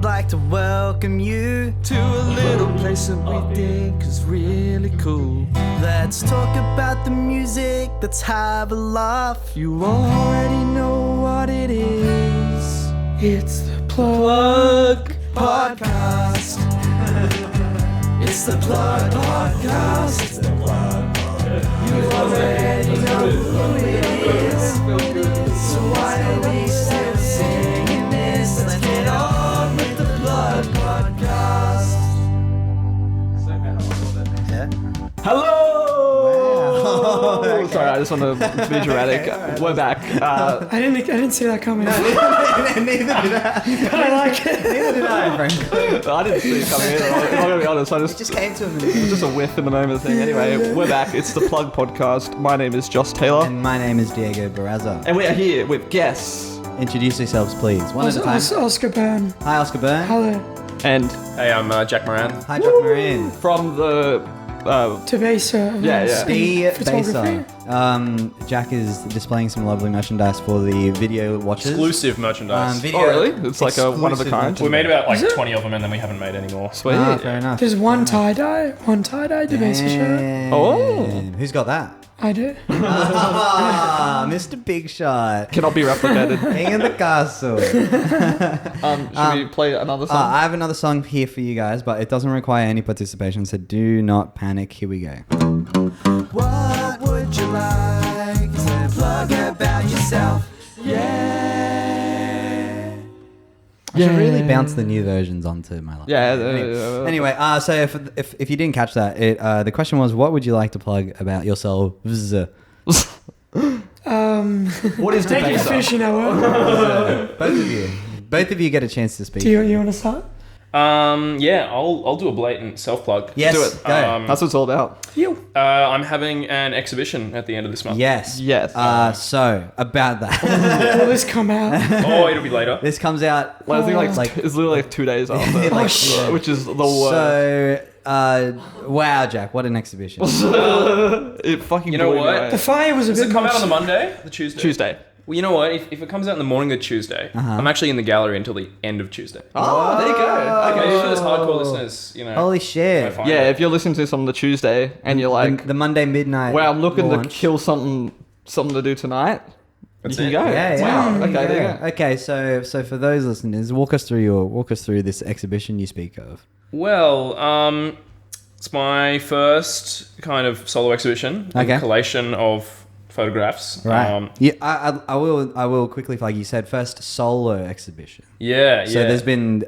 we'd like to welcome you to a little place that we think is really cool. Let's talk about the music, let's have a laugh. You already know what it is. It's the Plug Podcast. It's the Plug Podcast. It's the Plug Podcast. You already know who it is. So why are we still singing this? Let's get on with the Plug Podcast. Hello! Wow. Sorry, I just want to be dramatic. Okay, We're back. I didn't see that coming. Neither did I. But I like it. Neither did I, frankly. I didn't see it coming either. I'm going to be honest. It just came to him. It was just a whiff in the moment thing. Anyway, we're back. It's the Plug Podcast. My name is Josh Taylor. And my name is Diego Barraza. And we are here with guests. Introduce yourselves, please. One at a time. Oscar Byrne. Hi, Oscar Byrne. Hello. And hey, I'm Jack Moran. Hi, Jack Moran. from the... Debaser. Debaser. Jack is displaying some lovely merchandise for the video watchers. Exclusive merchandise. Oh, really? It's like a one of a kind? We made about 20 of them and then we haven't made any more. Sweet. Ah, fair enough. There's one tie-dye Debaser shirt. Oh. Who's got that? I do. Ah, Mr. Big Shot. Cannot be replicated. King in the castle. Should we play another song? I have another song here for you guys, but it doesn't require any participation, so do not panic. Here we go. What would you like to plug about yourself? Yeah. I should really bounce the new versions onto my laptop. Yeah. Anyway, so if you didn't catch that, the question was, what would you like to plug about yourselves? What is Thank you, Debaser? Fish, you know what? Both of you get a chance to speak. Do you want to start? Yeah, I'll do a blatant self-plug. Yes, Do it. go. That's what it's all about. You. I'm having an exhibition at the end of this month. Yes. So about that, Will this come out? Oh, it'll be later. this comes out. Well, I think it's literally like 2 days after, which is the worst. So, wow, Jack, what an exhibition! It fucking You know blew me what? away. The fire was a Does bit it come much. out on the Monday? The Tuesday? Tuesday. Well, you know what? If it comes out in the morning the Tuesday, I'm actually in the gallery until the end of Tuesday. Oh, there you go. Maybe Okay. for those hardcore listeners, you know. Holy shit! find Yeah, it. if you're listening to this on the Tuesday and you're like, the Monday midnight. wow, I'm looking launch. to kill something to do tonight, That's you it. can go. Yeah, yeah. Wow. Okay, Yeah. there you go. Okay, so for those listeners, walk us through this exhibition you speak of. Well, it's my first kind of solo exhibition. Okay. A collation of photographs. Right. Yeah, I will quickly flag. You said first solo exhibition. Yeah. So there's been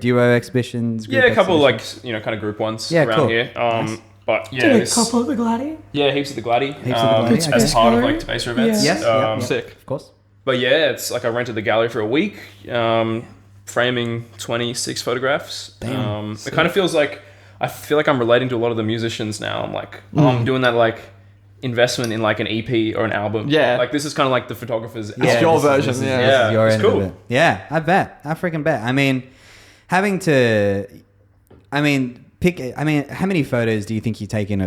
duo exhibitions. Group a couple exhibitions. kind of group ones Yeah, around cool. here. Nice. But yeah, Did a this, couple of the Gladdy. yeah, heaps of the Gladdy. Heaps of the Gladdy, okay. As part of Gallery? like Debaser events. Yeah. Yes. Yeah. Sick. Of course. But yeah, it's like I rented the gallery for a week, framing 26 photographs. Damn. It kind of feels like I feel like I'm relating to a lot of the musicians now. I'm like, I'm doing that like investment in like an EP or an album. Yeah. Like this is kind of like the photographer's It's your this is- version, this is- yeah. this is Yeah, your it's end of cool. it. Yeah, I bet. I freaking bet. I mean, pick. I mean, how many photos do you think you take in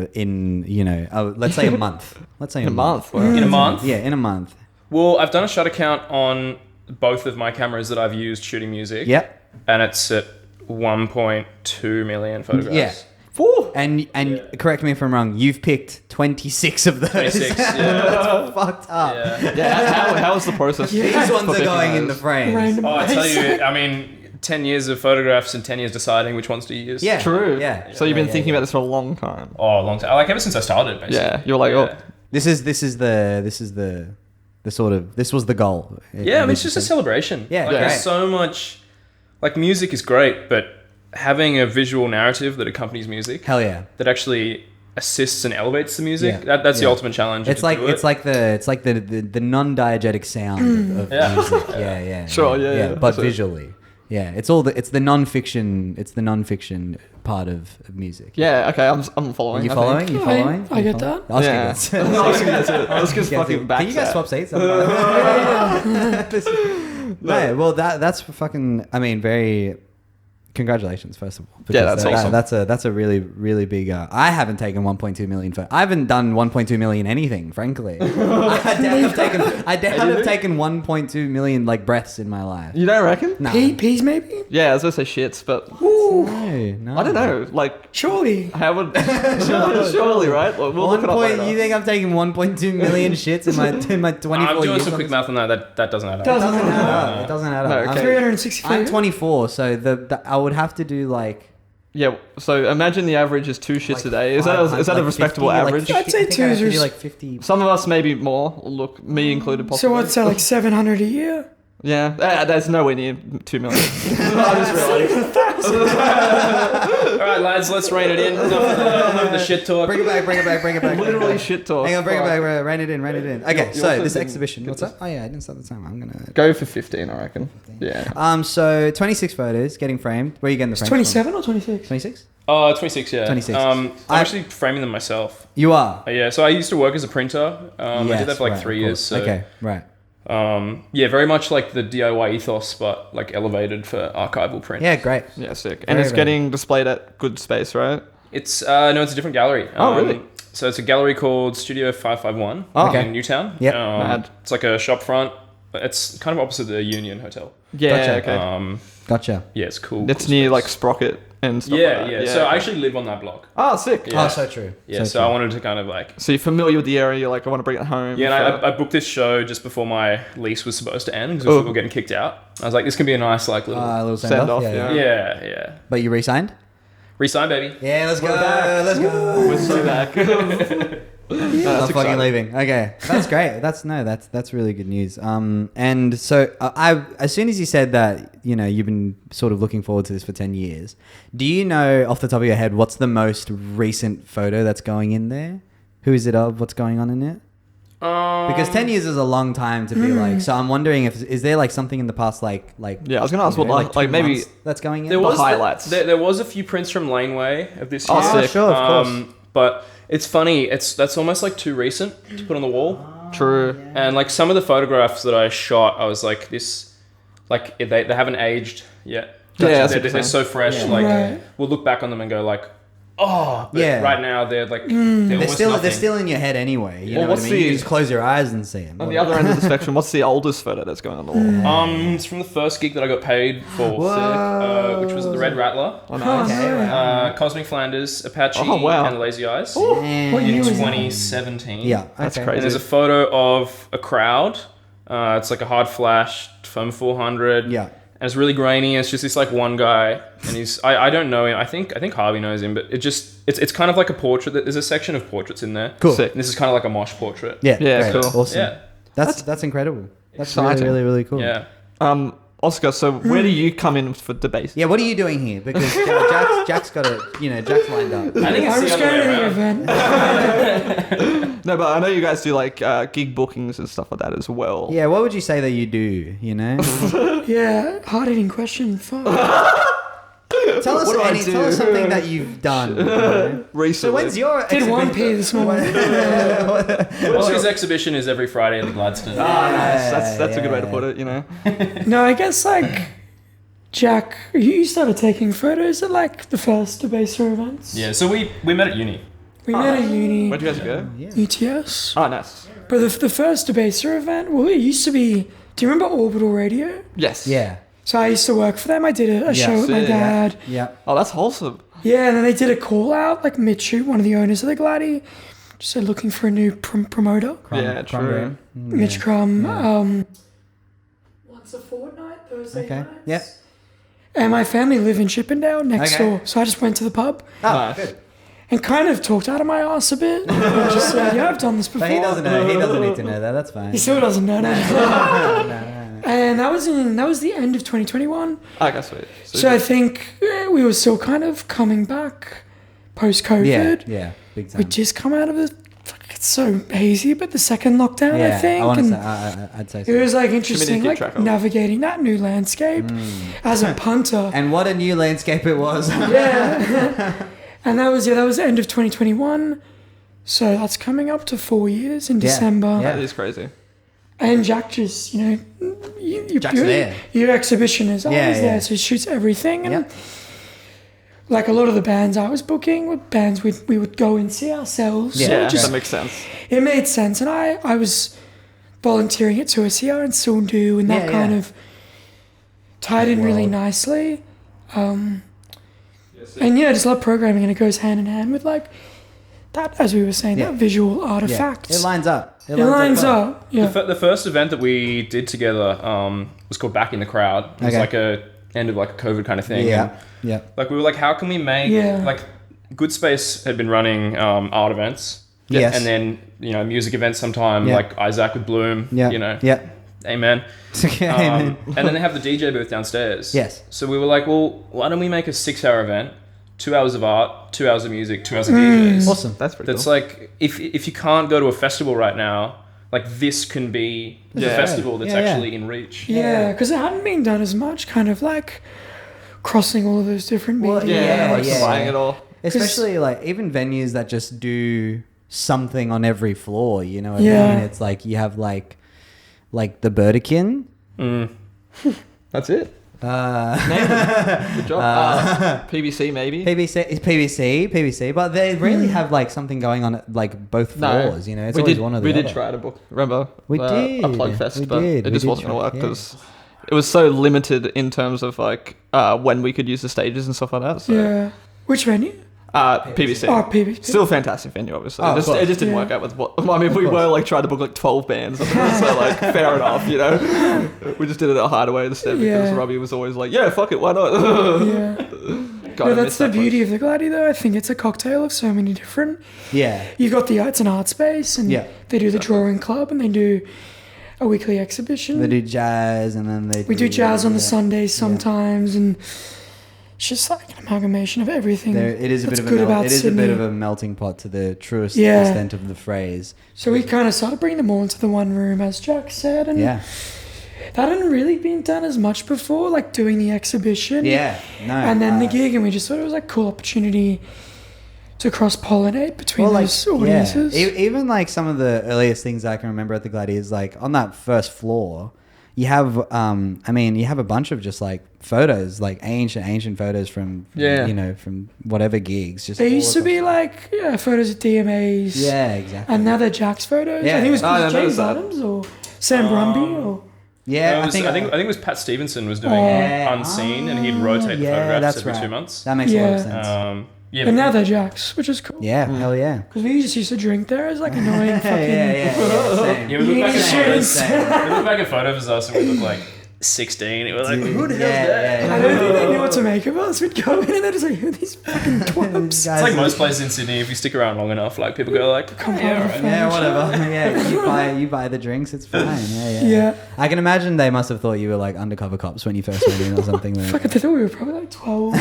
let's say a month? Let's say In a month. Wow. In a month? Yeah, in a month. Well, I've done a shutter count on both of my cameras that I've used shooting music. Yep. And it's at 1.2 million photographs. Yeah. And correct me if I'm wrong. You've picked 26 of those. 26, yeah. That's fucked up. Yeah. Yeah, how was the process? These ones for are going picking in the those? frames. Random. Oh, I tell you, I mean, 10 years of photographs and 10 years deciding which ones to use. Yeah. True. Yeah. So you've been Yeah, thinking yeah. about this for a long time. Oh, a long time. Like ever since I started, basically. Yeah. You're like, Yeah. This was the goal. Yeah, I mean, it's just a celebration. Yeah, Like, great. there's so much... Like, music is great, but having a visual narrative that accompanies music, Hell yeah. that actually assists and elevates the music, Yeah. that's the Yeah. ultimate challenge. It's to like do it. the non-diegetic sound of Yeah. music. Yeah. Sure, yeah. But So- visually. Yeah, it's the non-fiction part of music. Yeah, okay, I'm following. Are you I following? think. You following? I get that. Oscar Yeah. gets- Oscar's fucking back. Can you guys swap seats? No, well, that's fucking. I mean, very Congratulations, first of all. Yeah, that's awesome. That's a really, really big. I haven't taken 1.2 million. I haven't done 1.2 million anything, frankly. I doubt I've taken 1.2 million like breaths in my life. You don't reckon? No. Peas maybe? Yeah, I was gonna say shits, but No. I don't know. Like, Surely. how would surely, right? We'll look it up later. You think I'm taking 1.2 million shits in my 24 I'm doing years? some quick math on that. That doesn't add up. Doesn't It add up. It doesn't add up. No, okay. 365. I'm 24, so I would have to do like. Yeah, so imagine the average is 2 shits like a day. Is that a 500, respectable 50, average? I'd say I think I'd have to twos do are- like 50. Some of us maybe more. Look, me included, possibly. So what's that, like 700 a year? Yeah, that's nowhere near 2 million. I just realised. All right, lads, let's rein it in. Enough of the shit talk. Bring it back. Literally shit talk. Hang on, bring it Alright. back. Rein it in. Okay, You're so also this thinking- exhibition. What's that? Oh yeah, I didn't start the time. I'm gonna. Go for 15, I reckon. Yeah. So 26 photos getting framed. Where are you getting the frames? 27 or 26? 26. 26, yeah. 26. I'm I- actually framing them myself. You are. Yeah, so I used to work as a printer. I did that for like 3 of years. course. So, Okay, right. yeah, very much like the DIY ethos, but like elevated for archival print. Yeah, great. Yeah, sick. And Very, it's very getting displayed at Good Space, right? It's no, it's a different gallery. Oh, really? So it's a gallery called Studio 551 Oh, okay. in Newtown. Yep. Mad. It's like a shop front. It's kind of opposite the Union Hotel. Yeah, Gotcha. okay. Gotcha. Yeah, it's cool. It's cool near space. like Sprocket and stuff Yeah, like that. yeah. So I actually live on that block. Oh, sick. Yeah. Oh, so true. Yeah, so I wanted to kind of like... So you're familiar with the area, you're like, I want to bring it home. Yeah, and I booked this show just before my lease was supposed to end because Oh. we were getting kicked out. I was like, this can be a nice like little... A little Send send off, off. yeah. yeah. But you re-signed? Resign, baby. Yeah, let's go. back. Let's go. We're so back. Not that's fucking exciting. leaving. Okay, that's great. That's really good news. And so as soon as you said that, you know, you've been sort of looking forward to this for 10 years. Do you know off the top of your head what's the most recent photo that's going in there? Who is it of? What's going on in it? Because 10 years is a long time to be like. So I'm wondering if is there like something in the past like Yeah, I was gonna ask you know, what like 2 maybe months that's going in. There was highlights. There was a few prints from Laneway of this year. Oh, sick. Sure, of course. But it's funny. That's almost like too recent to put on the wall. True. And like some of the photographs that I shot, I was like, this, like they haven't aged yet. Yeah, that's what they're you're so fresh. Yeah. Like Right. we'll look back on them and go like, oh, but Yeah. right now they're like they're They're almost still nothing. they're still in your head anyway. You Well, know what I what's mean? You the- can just close your eyes and see them. On the other end of the spectrum, what's the oldest photo that's going on the wall? It's from the first gig that I got paid for, Whoa. which was at the Red Rattler. Oh, nice. Okay, right. Cosmic Flanders, Apache, Oh, wow. and Lazy Eyes And- What in year was that? 2017. Yeah, That's okay. crazy. And there's a photo of a crowd. It's like a hard flash, Foam 400. Yeah. And it's really grainy. It's just this like one guy, and he's I don't know him. I think Harvey knows him, but it's kind of like a portrait. There's a section of portraits in there. Cool. Sick. And this is kind of like a mosh portrait. Yeah, Yeah, great. cool. Awesome. Yeah. That's incredible. That's really, Exciting. really, really cool. Yeah. Oscar, so where do you come in for Debaser? Yeah, what are you doing here? Because Jack's got a, Jack's lined up. I think I it's was the other going way to the around. event. No, but I know you guys do like gig bookings and stuff like that as well. Yeah, what would you say that you do, Yeah, hard-hitting question. Fuck. Tell us What do I tell us do? something that you've done. You know? Recently. So when's your Did one pee this morning. Oscar's exhibition is every Friday at the Gladstone. Nice. That's a good way to put it, you know. No, I guess like Jack, you started taking photos at like the first Debaser events. Yeah. So we met at uni. We met at uni, Where'd you guys go? UTS. Oh, nice. But the first Debaser event, well, it used to be. Do you remember Orbital Radio? Yes. Yeah. So I used to work for them. I did a show with my sick. dad. Yeah. Oh, that's wholesome. Yeah, and then they did a call out, like Mitchu, one of the owners of the Gladdy, just said looking for a new promoter. Yeah, true. Mitch Crumb. Once a fortnight, Thursday Okay. nights. Yeah. And my family live in Chippendale next Okay. door, so I just went to the pub Oh, Nice. good. and kind of talked out of my ass a bit. And just said, yeah, I've done this before. But he doesn't know. He doesn't need to know that. That's fine. He still doesn't know. No. No. And that was the end of 2021. Okay, sweet. So I think we were still kind of coming back post-COVID. Yeah. Big time. We just come out of the. It's so hazy, but the second lockdown, I think. want to and say, I'd say so. it was like interesting, keep like track of. navigating that new landscape as a punter. And what a new landscape it was. Yeah. And that was the end of 2021. So that's coming up to 4 years in December. Yeah. That is crazy. And Jack just, Jack's there. your exhibition is always Yeah, yeah. there, so he shoots everything. And Yep. like a lot of the bands I was booking were bands we would go and see ourselves. So Yeah, it just, that makes sense. it made sense, and I was volunteering at Tuasia and Sundu, and that kind of tied in really nicely. And yeah, I just love programming, and it goes hand in hand with like that, as we were saying, that visual artifact. It lines up. It lines well. up. Yeah. The first event that we did together was called Back in the Crowd. It was like a end of like a COVID kind of thing. Yeah. And, Yeah. like we were like, how can we make like Good Space had been running art events. Yes. And then, you know, music events sometime, like Isaac with Bloom. Yeah. You know. Yeah. Amen. Amen. And then they have the DJ booth downstairs. Yes. So we were like, well, why don't we make a 6-hour event? 2 hours of art, 2 hours of music, 2 hours of DJs. Awesome. That's pretty That's cool. like, if you can't go to a festival right now, like this can be the festival that's actually in reach. Yeah, because it hadn't been done as much, kind of like crossing all of those different media. like combining it all. Especially like even venues that just do something on every floor, you know what I Yeah. mean? It's like you have like the Burdekin. That's it. Good job. PBC maybe. PBC, but they really have like something going on at like both floors, you know? It's always one or the other. We did try to book, remember? We did. A plug fest, We but did. it We just did wasn't going to try, work yeah. because it was so limited in terms of like when we could use the stages and stuff like that. So. Yeah. Which venue? PBC. Oh, PBC. Still a fantastic venue, obviously. Oh, it just didn't work out with what... I mean, we were like trying to book like 12 bands. So like, fair enough, you know? We just did it at Hideaway instead because Robbie was always like, yeah, fuck it, why not? Yeah. God, No, I that's miss the that beauty of the Gladi, though. I think it's a cocktail of so many different... Yeah. You got the it's an art space, and they do the drawing club, and they do a weekly exhibition. They do jazz and then We do jazz on the Sundays sometimes, and it's just like an amalgamation of everything. It is a bit that's of good a about it is a Sydney. bit of a melting pot to the truest Yeah. extent of the phrase. So we kind of started bringing them all into the one room, as Jack said, and Yeah. that hadn't really been done as much before, like doing the exhibition. Yeah. No. And then the gig, and we just thought it was like a cool opportunity to cross-pollinate between those audiences. Even like some of the earliest things I can remember at the Gladi is like on that first floor, you have you have a bunch of just like photos, like ancient photos from you know, from whatever gigs. Just There all used to across be the- like photos of DMAs. Yeah, exactly. And now they're Jack's photos. Yeah. I think it was I James noticed that. Adams or Sam Brumby or... Yeah, I think it was Pat Stevenson was doing Yeah. Unseen, and he'd rotate the photographs that's every right. 2 months. That makes a lot of sense. Yeah, But now they're Jack's, which is cool. Yeah, hell yeah. Because we just used to drink there as like annoying fucking... Same. Yeah, we look back at Insurance. photos. We look back at photos of us, and we look like 16. It was like, who the hell's that? I don't think they knew what to make of us. We'd go in and they're just like, who are these fucking twumps? It's like most places in Sydney. If you stick around long enough, like people go like, Come yeah, on, all right. Yeah, whatever. Yeah, you buy the drinks. It's fine. Yeah. Yeah. I can imagine they must have thought you were like undercover cops when you first went in or something. Fuck, they thought we were probably like 12.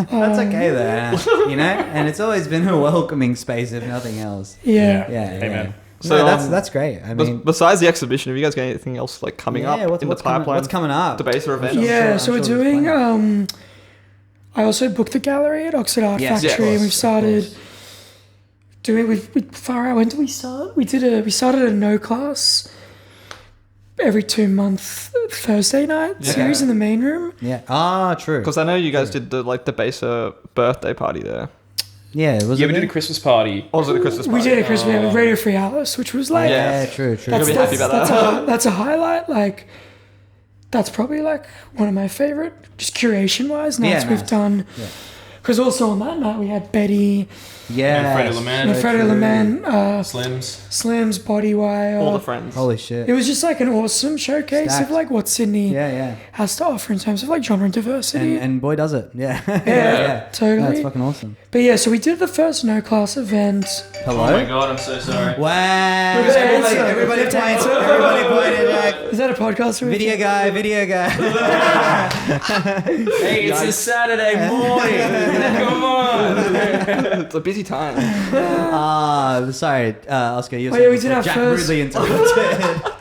That's okay though, you know. And it's always been a welcoming space, if nothing else. Yeah. Yeah. Amen. So, No, that's great. I mean, besides the exhibition, have you guys got anything else like coming up in the pipeline? what's coming up? Debaser event? Yeah, so we're I'm sure there's doing... plenty. I also booked the gallery at Oxford Art Yes, Factory, of and we've course, started doing... We far out. When did we start? We started a no class every 2 month Thursday night series in the main room. Yeah. Ah, true. Because I know you guys did the like Debaser birthday party there. Yeah, Yeah, we did a Christmas party. Or was it a Christmas We party? did a Christmas with Radio Free Alice, which was like... Yeah, true. You'll be happy about that. That's a highlight. Like, that's probably like one of my favorite, just curation wise, nights we've done. Because also on that night we had Betty, Yeah. Freddie Lemon. and Freddie Lemon, Slims. Slims, Bodywire. All the friends. Holy shit. It was just like an awesome showcase Stacked. of like what Sydney Yeah. has to offer in terms of like genre and diversity. And boy does it. Yeah. Totally. That's fucking awesome. But yeah, so we did the first no class event. Hello. Oh my god, I'm so sorry. Wow. Everybody- Everybody point. Everybody point, Jack. Is that a podcast? Video guy. Hey, it's a Saturday morning. Come on. It's a busy time. Sorry, Oscar. You were Oh, yeah, we saying did our Jack first- rudely interrupted.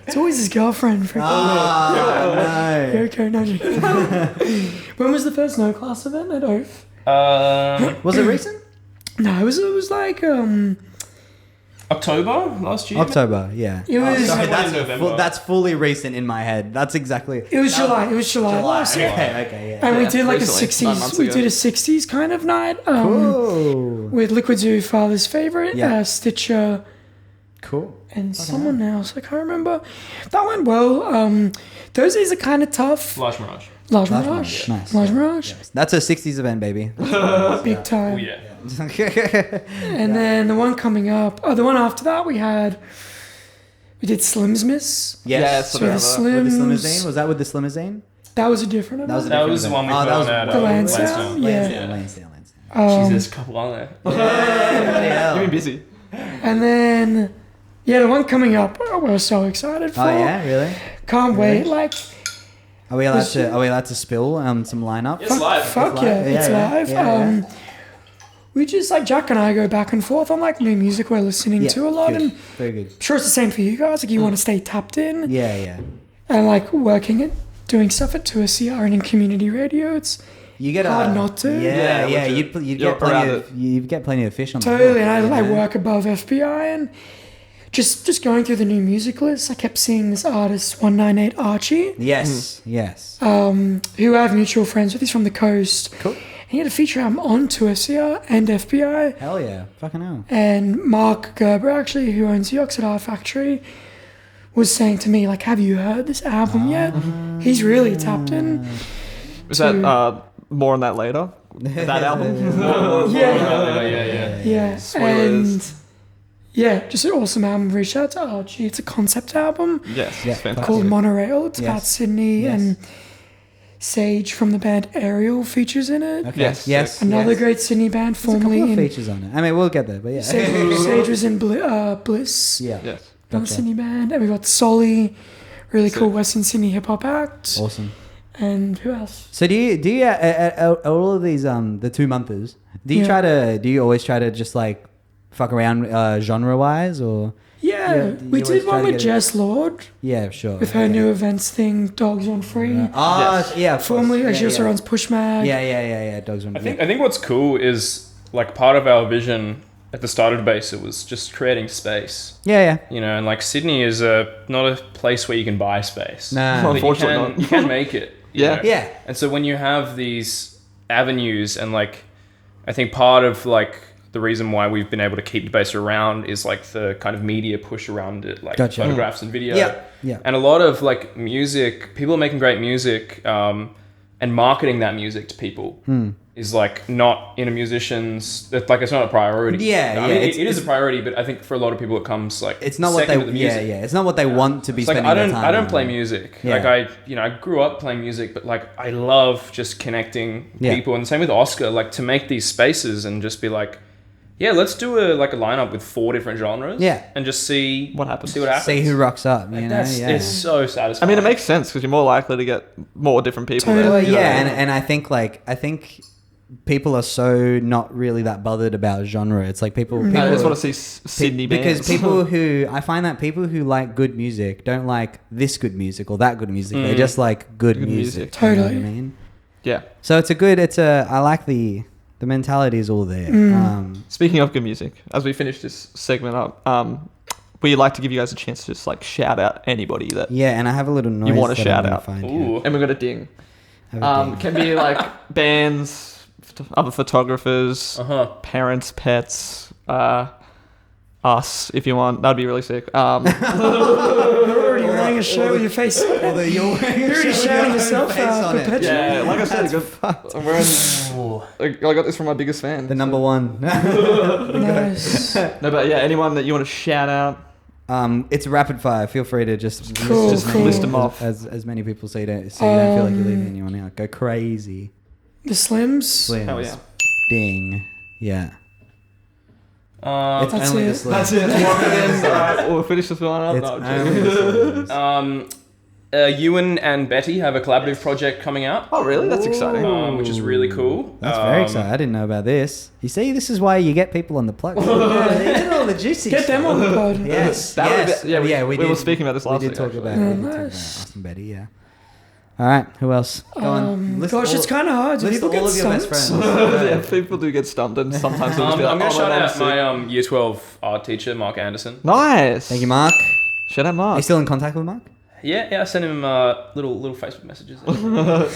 It's always his girlfriend. For no. Okay, no. When was the first no class event at Oath? Was it recent? No, it was like October last year. October, yeah. It was Sorry, November. that's fully recent in my head. That's exactly. it was July. It was July last year. Okay, yeah. And we Yeah, did like recently, 9 a months 60s. We ago. did a 60s kind of night. Cool. With Liquid Zoo, Father's Favorite, Yeah. Stitcher, Cool. and someone else. I can't remember. That went well. Thursdays are kind of tough. Large Mirage. Large Large Mirage. Mirage, nice. Large Mirage. That's a 60s event, baby. Big time. Oh yeah. And then the one coming up, the one after that, we did Slim's Miss. Yes. So the With the Slims. limousine? Was that with the limousine? That was a different event. was a That was the one we put on at The Lansdowne. Yeah. Lansdowne. Jesus, couple on there. You've been busy. And then, the one coming up, we're so excited for. Oh yeah, really? Can't wait. Like, Are we allowed to spill some lineup? It's live. fuck live. yeah, it's Yeah, live. yeah. We just, like, Jack and I go back and forth on, like, new music we're listening to a lot. good. And Very good. I'm sure it's the same for you guys. Like, you want to stay tapped in. Yeah. And, like, working at, doing stuff at 2SCR and in community radio. It's You get hard not to. Yeah. legit. You'd You're get plenty around you get plenty of fish on the Totally, hook, and I you know? work above FBI, and just going through the new music list, I kept seeing this artist 198 Archie, Yes. who I have mutual friends with. He's from the coast. Cool. And he had a feature album on 2SCR and FBI, Hell yeah. Fucking hell. and Mark Gerber, actually, who owns the Oxford Art Factory, was saying to me, like, have you heard this album yet? He's really tapped in. Is that more on that later? That album? Yeah. Yeah, Spoilers. and just an awesome album. Reach out to Archie. It's a concept album Yes, Yeah. it's fantastic. called Monorail. It's Yes. about Sydney, Yes. and Sage from the band Ariel features in it. Okay. Yes. Yes. Another yes. great Sydney band, There's a couple formerly of in features on it. I mean, we'll get there, but yeah. Sage was in Bliss, Yeah. Yes. another Gotcha. Sydney band, and we got Solly, really Sick. cool Western Sydney hip hop act, Awesome. and who else? So do you at all of these the 2 monthers? Do you always try to just like fuck around genre wise or? Yeah, Yeah, we you always did try one to with get it- Jess Lord Yeah, sure. with her new events thing, Dogs on Free. Yes. Yeah. Of course. Formerly, like, yeah, she also yeah. runs Push Mag. Yeah. Dogs on. I think what's cool is like part of our vision at the start of Debaser was just creating space. Yeah. You know, and like Sydney is not a place where you can buy space. Nah. Well, But unfortunately not. you can make it. you Yeah. know? Yeah. And so when you have these avenues, and like, I think part of like the reason why we've been able to keep Debaser around is like the kind of media push around it, like Gotcha. photographs and video. Yeah. And a lot of like music, people making great music, and marketing that music to people is like not in a musician's. Like it's not a priority. Yeah, I mean, it's- it is a priority, but I think for a lot of people it comes like It's not what second they. to the Yeah. music. It's not what they want to be It's like spending their time. I don't on. play music. Yeah. Like I grew up playing music, but like I love just connecting Yeah. people, and the same with Oscar. Like to make these spaces and just be like, yeah, let's do a lineup with 4 different genres. Yeah. and just see What happens. See what happens. See who rocks up. You know. That's Yeah. it's so I satisfying. mean, it makes sense because you're more likely to get more different people. Totally. there, Well, you know? yeah, and I think people are so not really that bothered about genre. It's like people I just people- want to see Sydney because bands. people who I find that people who like good music don't like this good music or that good music. They just like good Good music. music. You know what I Totally. mean? Yeah. So I like the mentality is all there. Speaking of good music, as we finish this segment up, we like to give you guys a chance to just like shout out anybody that, Yeah, and I have a little noise. wanna that I'm shout gonna out. find here. Ooh. and we're gonna ding. Have a ding. Can be like bands, other photographers, parents, pets, us if you want. That'd be really sick. You're already wearing a shirt with your face. Although you're already shouting yourself out perpetually. Yeah, like I said, I'm wearing. I got this from my biggest fan. the number one. Nice. No, but yeah, anyone that you want to shout out. It's rapid fire. Feel free to just Cool, list, cool. List them off. as many people so you don't feel like you're leaving anyone out. Go crazy. The Slims. Slims. Hell yeah. Ding. Yeah. It's That's only it. the Slims. That's it. Alright, we'll finish this one up. It's No, only the Slims. Ewan and Betty have a collaborative project coming out, Oh, really? That's exciting. which is really cool. That's very exciting. I didn't know about this. You see, this is why you get people on the plug. Yeah, they get all the juicy Get them on the pod. Yes. That would yes. be- yeah, we did. were speaking about this last We did week, talk actually. about Oh, we did talk about nice. Austin Betty, yeah. All right, who else? Go on. List Gosh, all- it's kind of hard. Do list people all get of your best stumped? friends. Yeah, people do get stumped, and sometimes they'll just be like, I'm going to "Oh, shout my out mom's sick." my year 12 art teacher, Mark Anderson. Nice. Thank you, Mark. Shout out Are Mark. you still in contact with Mark? Yeah, I sent him little Facebook messages.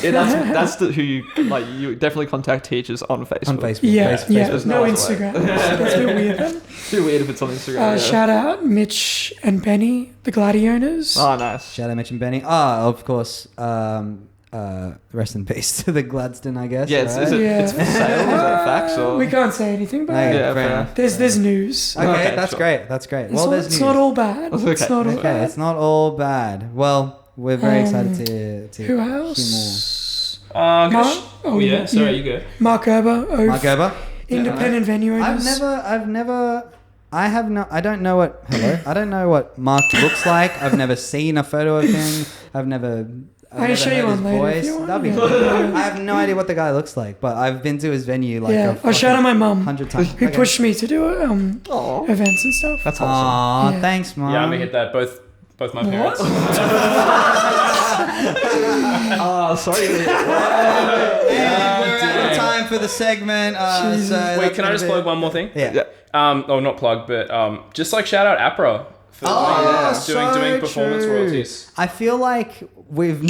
Yeah, that's who you like. You definitely contact teachers on Facebook. On Facebook. Yeah, yeah. Facebook's No not Instagram. That's a bit weird then. It's too weird if it's on Instagram. Yeah. Shout out Mitch and Benny, the Gladiators. Oh, nice. Shout out Mitch and Benny. Of course. Rest in peace to the Gladstone, I guess. Yeah, right? is it, it's for sale? Is that facts or? We can't say anything, but Okay, Yeah, fair fair. enough. there's news. Okay, Okay, that's sure. great. That's great. It's, Well, not, there's it's news. not all bad. Okay, It's not all Okay, bad. it's not all bad. Well, we're very excited to Who hear else? Mark? Yeah, Sorry, you go. Mark Gerber, more. Mark Gerber. independent venue owners. I don't know what. Hello. I don't know what Mark looks like. I've never seen a photo of him. I've never can show you heard one his later if voice. you want. That'd be Yeah. cool. I have no idea what the guy looks like, but I've been to his venue like Yeah, I'll shout out my mum, 100 times. who Okay. pushed me to do Aw. events and stuff. That's awesome. Aw, Yeah. thanks, Mom. Yeah, I'm going to hit that. Both my parents. Oh, sorry. We're out of time for the segment. Jesus. Wait, can I just plug one more thing? Yeah. Yeah. Not plug, but just like shout out APRA for doing performance true. royalties. I feel like we've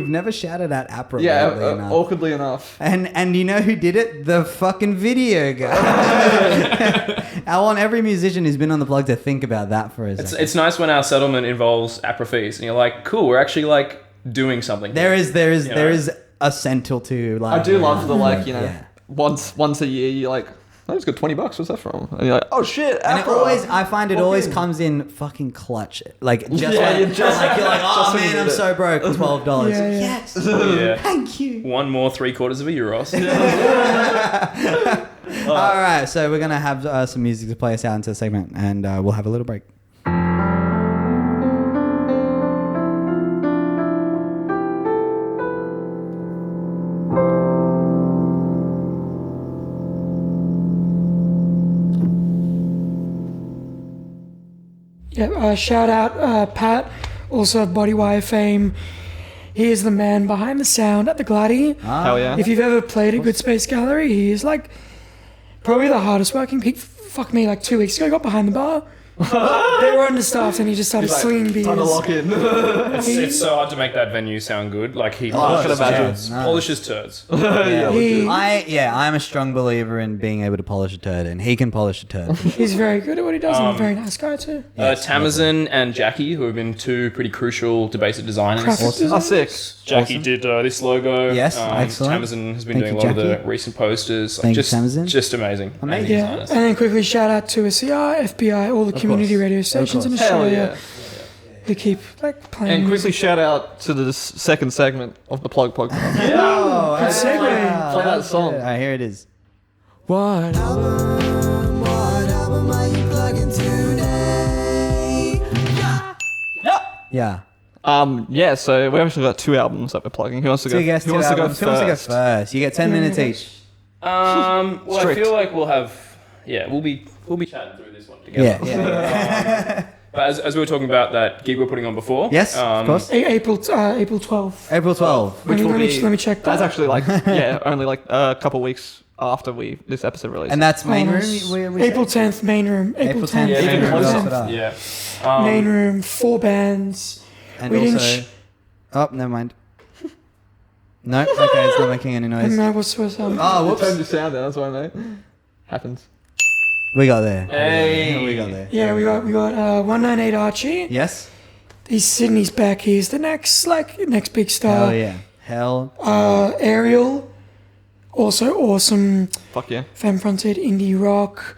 never shouted at APRA Yeah, lately enough. awkwardly enough. And you know who did it? The fucking video guy. I want every musician who's been on the plug to think about that for a second. It's nice when our settlement involves APRA fees, and you're like, cool, we're actually like doing something. There is You know? a central to like. I do love the Yeah. once a year you're like, I just got $20. What's that from? And you're like, oh shit. And it Afro. I find it always Okay. comes in fucking clutch. Like just Yeah, like, you're just- you're like, oh just when you man, I'm need it." so broke. $12. Yeah, yeah. Yes. Yeah. Thank you. One more 3/4 of a euros. All right, so we're gonna have some music to play us out into the segment, and we'll have a little break. Yeah, shout out Pat, also of Bodywire fame. He is the man behind the sound at the Gladdy. Hell yeah. If you've ever played at Good Space Gallery, he is like probably the hardest working. Fuck me, like 2 weeks ago, I got behind the bar. They were understaffed and he just started slinging beers. Time to lock in. It's so hard to make that venue sound good. Like he I can polishes imagine. turds. Polishes turds. I'm a strong believer in being able to polish a turd, and he can polish a turd. He's very good at what he does and a very nice guy too. Tamazin and Jackie, who have been two pretty crucial Debaser designers. Graphic Oh, design. sick. Jackie did this logo. Yes, excellent. Tamazin has been Thank doing you, a lot of the Jackie. recent posters. Thank you, just, Tamazin. just amazing. Amazing. Yeah, and then quickly shout out to SCR, FBI, all the community radio stations in Hell Australia yeah. who keep like playing. And quickly music. shout out to the second segment of the Plug podcast. Oh, Good segue. Play that song. All right, here it is. What? What album are you plugging today? Yeah. Yeah, so we actually got 2 albums that we're plugging. Who wants to go? Two guests, Who wants to go albums. Who wants to go first? first? You get 10 minutes each. Well, Strict. I feel like we'll be chatting through this one together. Yeah. But as we were talking about that gig we're putting on before. Yes, of course. April 12th. April 12th. Let me, will let, me, be- let me check that. That's actually like, only like a couple weeks after this episode released. And that's main Oh, room? nice. we April 10th, main room. April 10th. Yeah, Even main room. closer. Yeah. Main room, 4 bands. And We didn't also... Oh, never mind. No, okay, it's not making any I noise. don't know what's Oh, Turned whoops. your sound down, that's why, mate. Happens. We got there. Hey. We got there. Yeah, we got 198 Archie. Yes? He's Sydney's back. He's the next big star. Hell yeah. Hell. Ariel, also awesome Fuck yeah. femme-fronted indie rock.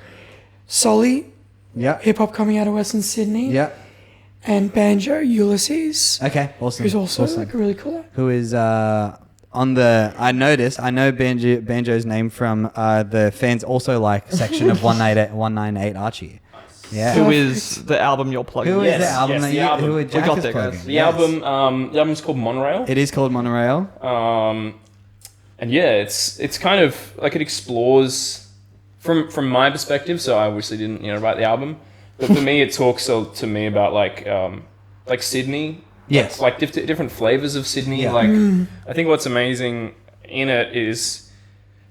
Solly, Yeah. hip hop coming out of Western Sydney. Yeah. And Banjo Ulysses, Okay, awesome. who's also Awesome. like a really cool act. Who is on the... I know Banjo's name from the fans also like section of 198 Archie. Yeah. Who is the album you're plugging? Who is Yes, the album yes, that the you... album. Who We Jack got is there, guys. plugging? The Yes. the album's called Monorail. It is called Monorail. And yeah, it's kind of like it explores from my perspective. So I obviously didn't write the album, but for me it talks to me about like Sydney Yes. like different flavors of Sydney. Yeah. Like I think what's amazing in it is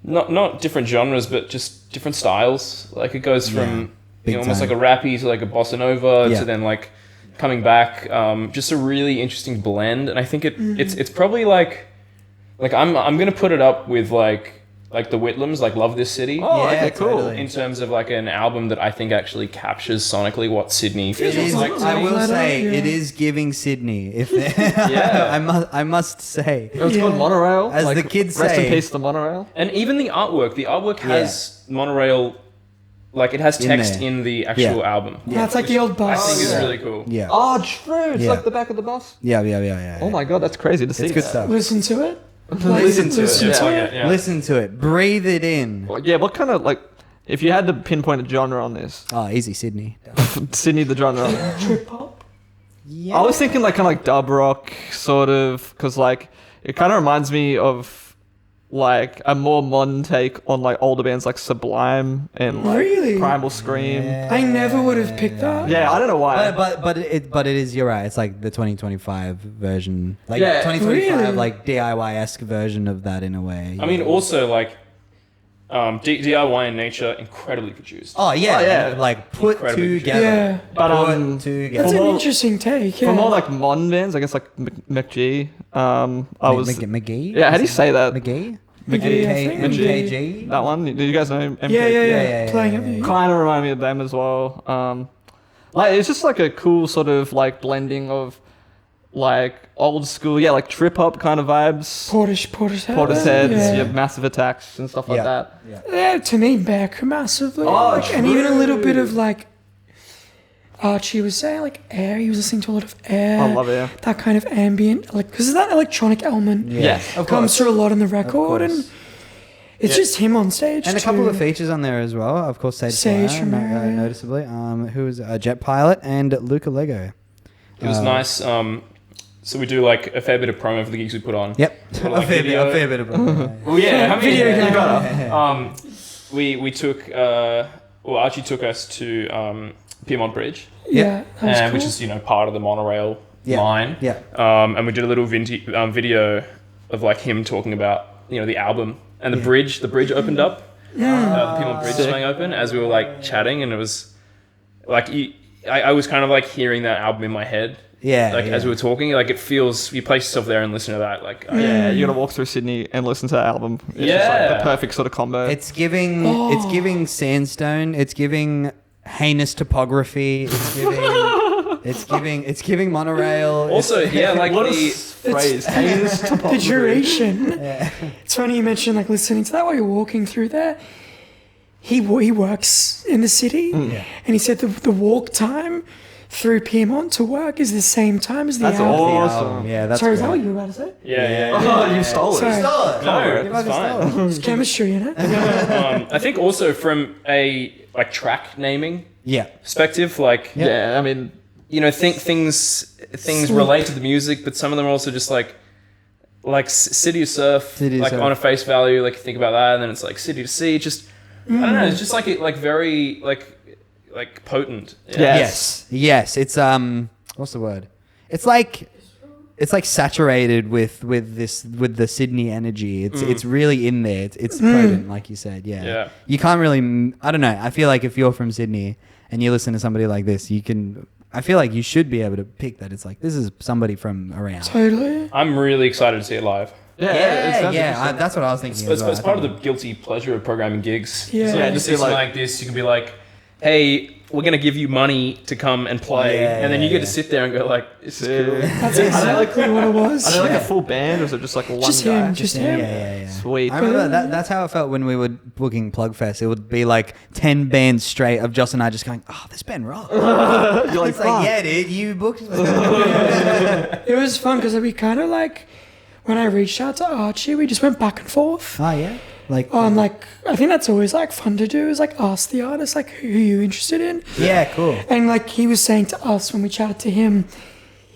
not different genres, but just different styles. Like it goes from Big almost time. like a rappy to like a bossa nova Yeah. to then like coming back. Just a really interesting blend, and I think it's probably like I'm gonna put it up with like the Whitlams, like Love This City. Oh, Yeah, okay, cool. totally. In terms of like an album that I think actually captures sonically what Sydney feels It is, like. I will Letter, say, yeah. it is giving Sydney. If Yeah. I must say, It's called Yeah. Monorail. As like, the kids rest say. in peace, the Monorail. And even the artwork has Monorail, like it has In text there. in the actual album. That's like the old I bus. think is yeah. really cool. yeah, Oh, true. It's Yeah. like the back of the bus. yeah. Oh my god, that's crazy to see. It's good that. stuff. Listen to it. Listen to it. Yeah. Listen to it. Breathe it in. Well, yeah, what kind of like, if you had to pinpoint a genre on this, Oh, easy, Sydney. Sydney the genre. Trip hop. Yeah. I was thinking like kind of like dub rock, sort of, because like it kind of reminds me of like a more modern take on like older bands like Sublime and like Really? Primal Scream. Yeah, I never would have picked that. I don't know why. But it is, you're right. It's like the 2025 version, like Yeah. 2025 Really? like DIY-esque version of that in a way. I mean, also like DIY in nature, incredibly produced. Oh yeah, Oh, yeah. like put Incredibly together. Yeah. But Put together. That's For an more- interesting take. Yeah. For more like modern bands, I guess like McG. I was McGee. yeah. How do you say that? McGee? McGee, I think. MKG. That one? Do you guys know MK? yeah. yeah, Playing yeah, it. yeah. Kind of remind me of them as well. Like it's just like a cool sort of like blending of like old school, like trip hop kind of vibes. Portisheads, Yeah. Massive Attacks and stuff like Yeah. that. Yeah, to me, back massively. Oh, Like, and even a little true. bit of like Archie was saying, like Air. He was listening to a lot of Air. I love it. That kind of ambient, like because that electronic element Yes, of comes course. through a lot in the record, course. and it's just him on stage. And a too. couple of features on there as well. Of course, Sage Flyer, from Air, yeah. noticeably. Who was Jet Pilot and Luca Lego. It was nice. So we do like a fair bit of promo for the gigs we put on. Yep, Or, like, a fair video. bit of. Well, yeah, I mean, Video you game. gotta. We took Archie took us to Piedmont Bridge, Yeah, that was cool. which is part of the monorail line. Yeah. And we did a little video of like him talking about the album and the bridge. The bridge opened up. The Piedmont Bridge Sick. swung open as we were like chatting, and it was like I was kind of like hearing that album in my head. Yeah. Like as we were talking, like it feels. You place yourself there and listen to that. Like Yeah, you gotta walk through Sydney and listen to that album. It's just like Yeah. the perfect sort of combo. It's giving. It's giving sandstone. It's giving heinous topography. It's giving. It's giving monorail. also, yeah, like what a the phrase. Heinous the topography. duration. It's funny you mentioned like listening to that while you're walking through there. He works in the city, and he said the walk time through Piedmont to work is the same time as the That's album. awesome. Yeah, that's. Sorry, is that great. what you were about to say? yeah. Oh, you stole it. Sorry, No, it's fine. it's chemistry in it. I think also from a like track naming Yeah. perspective, like Yeah, I mean, things relate to the music, but some of them are also just like City to Surf, City to like Surf. on a face value, like think about that, and then it's like City to Sea, just I don't know, it's just like very like potent. Yes. Yes. It's what's the word? It's like saturated with the Sydney energy. It's really in there. It's potent, like you said. Yeah. Yeah. You can't really. I don't know. I feel like if you're from Sydney and you listen to somebody like this, you can. I feel like you should be able to pick that. It's like this is somebody from around. Totally. I'm really excited to see it live. That's what I was thinking. It's part of the guilty pleasure of programming gigs. Yeah. So Yeah, just just be something like- like this, you can be like, hey, we're gonna give you money to come and play, and then you get to sit there and go like, this is cool. That's exactly what it was. Are they like a full band or is it just like one Just guy? him, just him. Yeah. Sweet. I remember that's how it felt when we were booking Plugfest. It would be like 10 bands straight of Joss and I just going, oh, this band rock. You're like, It's like, fuck. yeah, dude, you booked. It was fun because we kind of like when I reached out to Archie, we just went back and forth. Oh yeah, like On like, I think that's always like fun to do is like ask the artist like who you interested in. yeah, cool. And like he was saying to us when we chatted to him,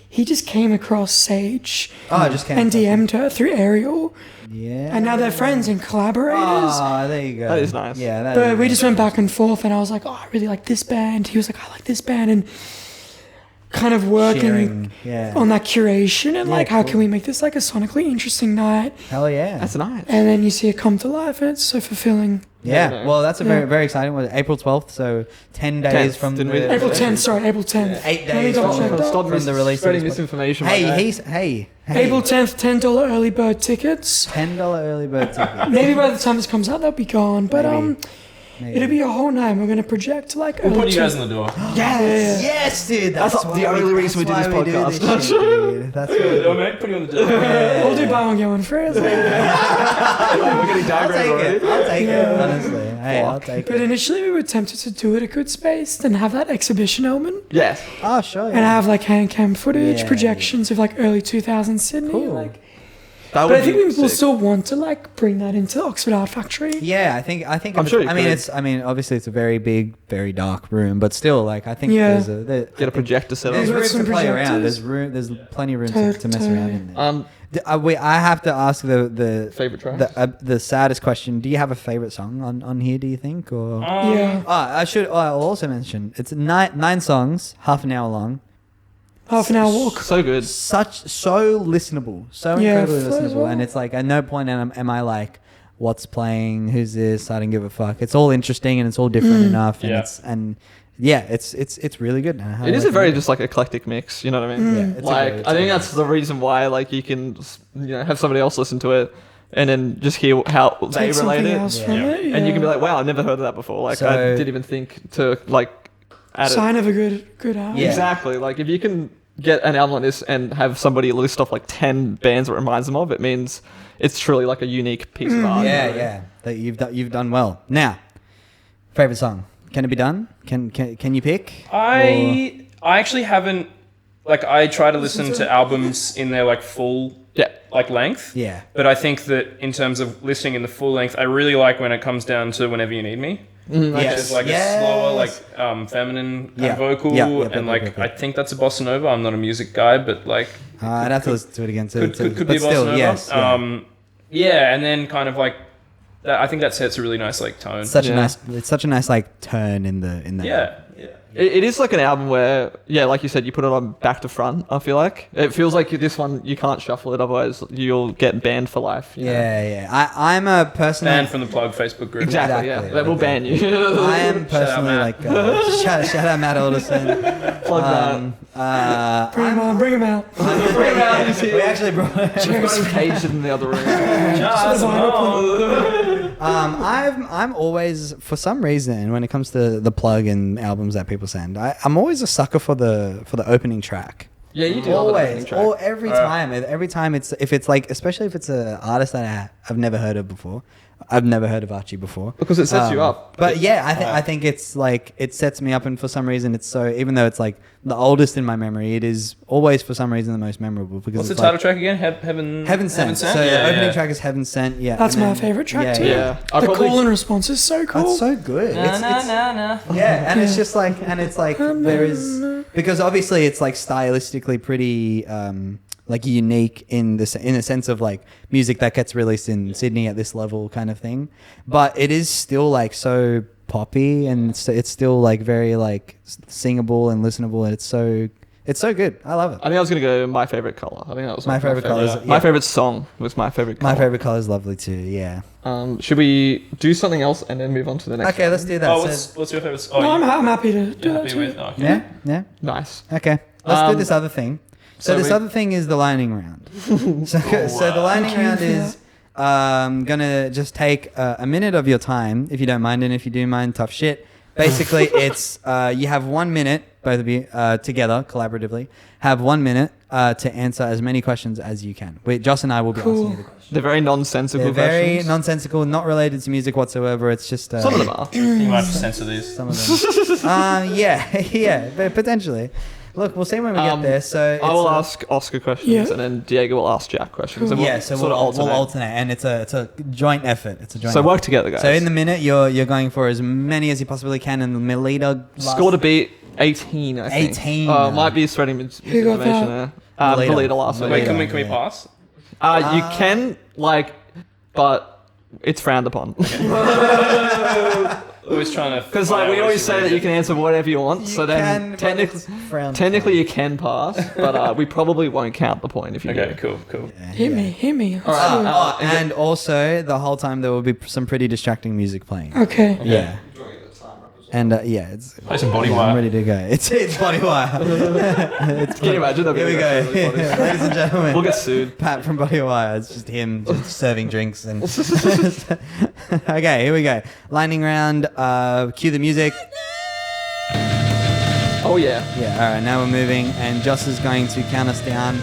he just came across Sage Oh, I just came and DM'd her through Ariel, Yeah. and now they're friends and collaborators. Oh, there you go. That is nice. Yeah, that But is we just went back and forth, and I was like, oh, I really like this band. He was like, I like this band, and kind of working Sharing, yeah. on that curation and Yeah, like how cool. can we make this like a sonically interesting night, Hell yeah. That's nice. and then you see it come to life and it's so fulfilling. Yeah, Yeah. well, that's a very, very exciting one. April 12th, so 10 days 10th, from didn't the... we- April 10th, sorry, April 10th. 8 Let me days double check that. Stop from the release of spreading this misinformation. my guy. Hey. April 10th, $10 early bird tickets. $10 early bird ticket. Maybe by the time this comes out, they'll be gone. But Maybe. it'll be a whole night. We're gonna project like We'll early put you guys two- in the door. Yeah. Yes, dude. That's That's the only reason we do this podcast. That's dude. That's really No, mate, put you on the door. We'll do buy one get one free. We're getting I'll take downgraded it. already. I'll take it, honestly. Hey, I'll take But it. initially, we were tempted to do it at Good Space, then have that exhibition element, Yes. Oh, sure. and have like hand cam footage, Yeah. projections of like early 2000s Sydney. Cool. Like, That but would I think be we will sick. still want to like bring that into Oxford Art Factory. Yeah, I think. I'm sure you I mean, could. obviously, it's a very big, very dark room, but still, like, I think Yeah. Get a projector set There's up. room Some to play around. projectors. There's plenty of room to mess around in there. I have to ask the Favorite track? the saddest question. Do you have a favorite song on here? Do you think or? Yeah, I'll also mention it's nine songs, half an hour long. half an hour walk. So good. So listenable, so Yeah, incredibly as listenable, well. and it's like at no point am I like, what's playing, who's this? I don't give a fuck. It's all interesting and it's all different enough, and Yeah. it's really good. And I It is a like very it. just like eclectic mix. You know what I mean? Yeah, it's a Like good- I think that's the reason why like you can have somebody else listen to it and then just hear how they Take relate something it, else Yeah. from Yeah. it. Yeah. and you can be like, wow, I've never heard of that before. Like I So- didn't even think to like add sign of a good album. Yeah. Exactly. Like if you can get an album like this and have somebody list off like 10 bands that reminds them of, it means it's truly like a unique piece of art. Yeah, that you've done well. Now, favorite song. Can it be done? Can you pick? I actually haven't. Like, I try to listen to albums in their like full Yeah. like length. Yeah. But I think that in terms of listening in the full length, I really like when it comes down to Whenever You Need Me. It's like a slower, like feminine kind of vocal, and like I think that's a bossa nova. I'm not a music guy, but like I'd have to listen to it again. could but be a bossa still, nova. yes. Yeah, and then kind of like that, I think that sets a really nice like tone. It's such a nice like turn in the. Yeah. It is like an album where, yeah, like you said, you put it on back to front, I feel like. It feels like this one, you can't shuffle it, otherwise you'll get banned for life. You know? Yeah. I'm a person. Banned from the Plug Facebook group. Exactly, Exactly, yeah. They will ban you. I am personally Matt. like shout out Matt Alderson. Plug that. Bring him on, bring him out. We actually brought. We've got him caged in the other room. I'm always, for some reason, when it comes to the plug and albums that people send, I'm always a sucker for the opening track. Yeah, you do. love an opening Always, track. or every time it's if it's like, especially if it's an artist that I've never heard of before. I've never heard of Archie before Because it sets you up. But yeah, I think it's like it sets me up, and for some reason it's so, even though it's like the oldest in my memory, it is always for some reason the most memorable because What's the it's title like track again? Heaven Heaven Sent. So Yeah, opening yeah. track is Heaven Sent. Yeah, That's and my then- favorite track too. Yeah. I The probably- call and response is so cool. That's so good. It's- no. Yeah, and it's just like, and it's like there is, because obviously it's like stylistically pretty like unique in a sense of like music that gets released in Sydney at this level kind of thing, but it is still like so poppy, and it's still like very like singable and listenable, and it's so good. I love it. I think I was going to go My Favorite Color. I think that was My Favorite Colour is- My yeah. favorite song was My Favorite Color. My favorite color is lovely too. Yeah. Should we do something else and then move on to the next Okay, one? let's do that. Oh, So- what's your favorite? No, Oh, I'm happy to do you're that happy too. with? Okay. yeah, yeah. Nice. Okay, let's do Um, this other thing. So this we- other thing is the lightning round. So the lightning Okay, round yeah. is gonna just take a minute of your time, if you don't mind, and if you do mind, tough shit. Basically, it's you have 1 minute, both of you together, collaboratively, have 1 minute to answer as many questions as you can. Joss and I will be Cool. asking you the questions. They're very nonsensical They're very questions. nonsensical, not related to music whatsoever. It's just Some of them are. You might have to censor these. Some of them. Yeah, but potentially. Look, we'll see when we get there. So I will it's, ask Oscar questions, Yeah. and then Diego will ask Jack questions. And Yeah, so sort of we'll alternate, and it's a joint effort. It's a joint. So effort. work together, guys. So in the minute, you're going for as many as you possibly can, and the milliliter score to beat 18, I think. 18. Might be spreading Who got misinformation that? there. Milliliter. The leader last week. Wait, Yeah. can we pass? You can, like, but It's frowned upon. Always trying to. Because like we always say that you can answer whatever you want. So then technically you can pass, but we probably won't count the point if you Okay, do. cool. Hit me. And also, the whole time there will be some pretty distracting music playing. Okay. Yeah. And it's Play some Body I'm Wire. ready to go. It's Body Wire. Can you imagine? Here we go. Ladies and gentlemen. We'll get sued. Pat from Body Wire. It's just him just serving drinks and. Okay, here we go. Lightning round. Cue the music. Oh yeah. Yeah. All right. Now we're moving, and Joss is going to count us down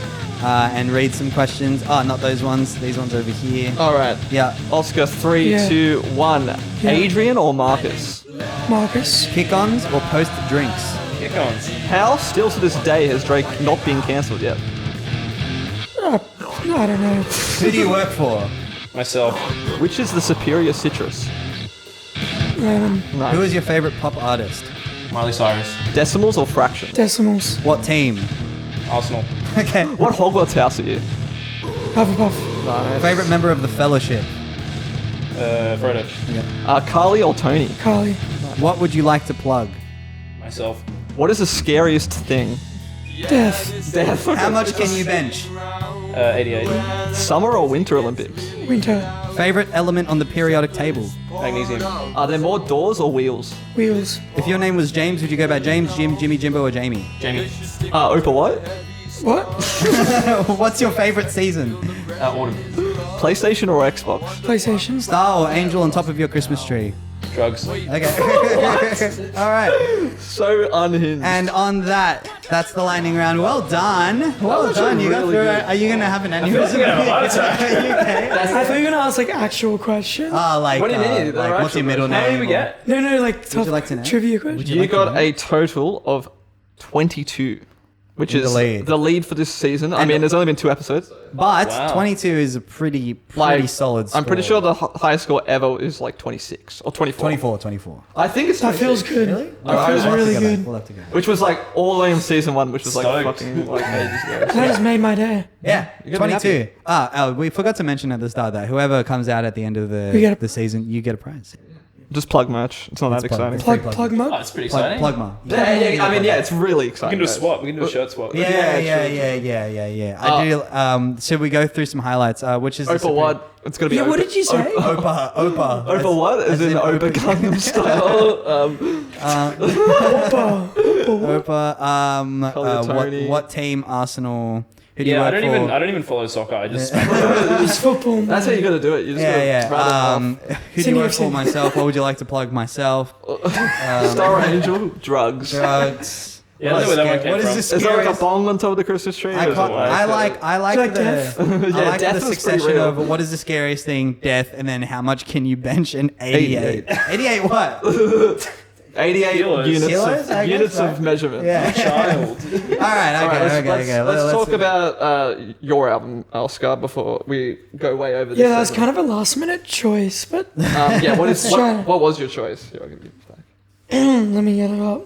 and read some questions. Oh, not those ones. These ones over here. All right. Yeah. Oscar, 3, Yeah. 2, 1. Yeah. Adrian or Marcus? Marcus. Kick-ons or post drinks. Kick on. How still to this day has Drake not been cancelled yet? I don't know. Who do you work for? Myself. Which is the superior citrus? No. Who is your favorite pop artist? Miley Cyrus. Decimals or fractions? Decimals. What team? Arsenal. Okay. What Hogwarts house are you? Hufflepuff. Favorite member of the Fellowship? Frodo. Carly or Tony? Carly. What would you like to plug? Myself. What is the scariest thing? Death. Death. How much can you bench? 88. Summer or Winter Olympics? Winter. Favorite element on the periodic table? Magnesium. Are there more doors or wheels? Wheels. If your name was James, would you go by James, Jim, Jimmy, Jimbo, or Jamie? Jamie. Opa what? What? What's your favorite season? Autumn. PlayStation or Xbox? PlayStation. Star or angel on top of your Christmas tree? Drugs. Okay. All right. So unhinged. And on that, that's the lightning round. Well done. Well done. You got really through good. it. Are you going to have an aneurysm? I thought you were gonna ask like actual questions. Oh, like, What do you mean? like They're what's your middle actual name? How many we get? No, like tough you like to know? trivia questions. You got a total of 22, which In is the lead. for this season. I mean, there's only been 2 episodes. But Wow. 22 is a pretty Like, solid score. I'm pretty sure the highest score ever is like 26 or 24. 24. I think it's That feels 26. good. Really? That feels really good. We'll have to go. Which was like all the way in season 1, which was like Stoked. fucking like ages ago. That has made my day. Yeah, You're gonna be 22. We forgot to mention at the start that whoever comes out at the end of We get a- the season, you get a prize. Just plug merch. It's not that plug. exciting. Plug Oh, mug. that's pretty Plug, exciting. plug ma. Yeah, I mean, yeah, it's really We exciting. can do a swap. We can do a shirt swap. Yeah. true. I do. Should we go through some highlights? Which is the Opa what? It's gonna be Yeah, Opa. what did you say? Opa. Opa what? As in Opa Gangnam Style. Opa. Opa. Tony. What team? Arsenal. Who do you Yeah, work for? I don't even follow soccer. I just. It's football. Man. That's how you gotta do it. You just gotta rattle them Who do you work for? Myself. What would you like to plug? Myself. off. Star Angel, drugs. Drugs. Yeah, I don't know where that one came What is from. this? Is there like a Scariest- bong on top of the Christmas tree? I, Or is it can't- like- I like Do you like the death? I Yeah, like death the is pretty succession real. of what is the scariest thing, death, and then how much can you bench an 88? 88 what? 88 Kilos. units, Kilos, I of, guess, units right? of measurement. Yeah. Child. All right, okay. Let's talk about your album, Oscar, before we go way over this. Yeah, that was kind of a last minute choice, but Yeah, Let's try. what was your choice? Yeah, I'll give you back. let me get it up.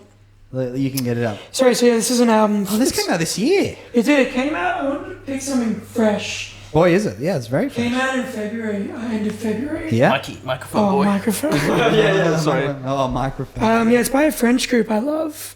You can get it up. Sorry, so yeah, this is an album. Oh, this came out this year. It did. It came out. I wanted to pick something fresh. Boy, is it? Yeah, it's very Came fresh. out in February, end of February. Yeah. Microphone Oh, boy. microphone. Yeah, sorry. Oh, microphone. Yeah, it's by a French group I love.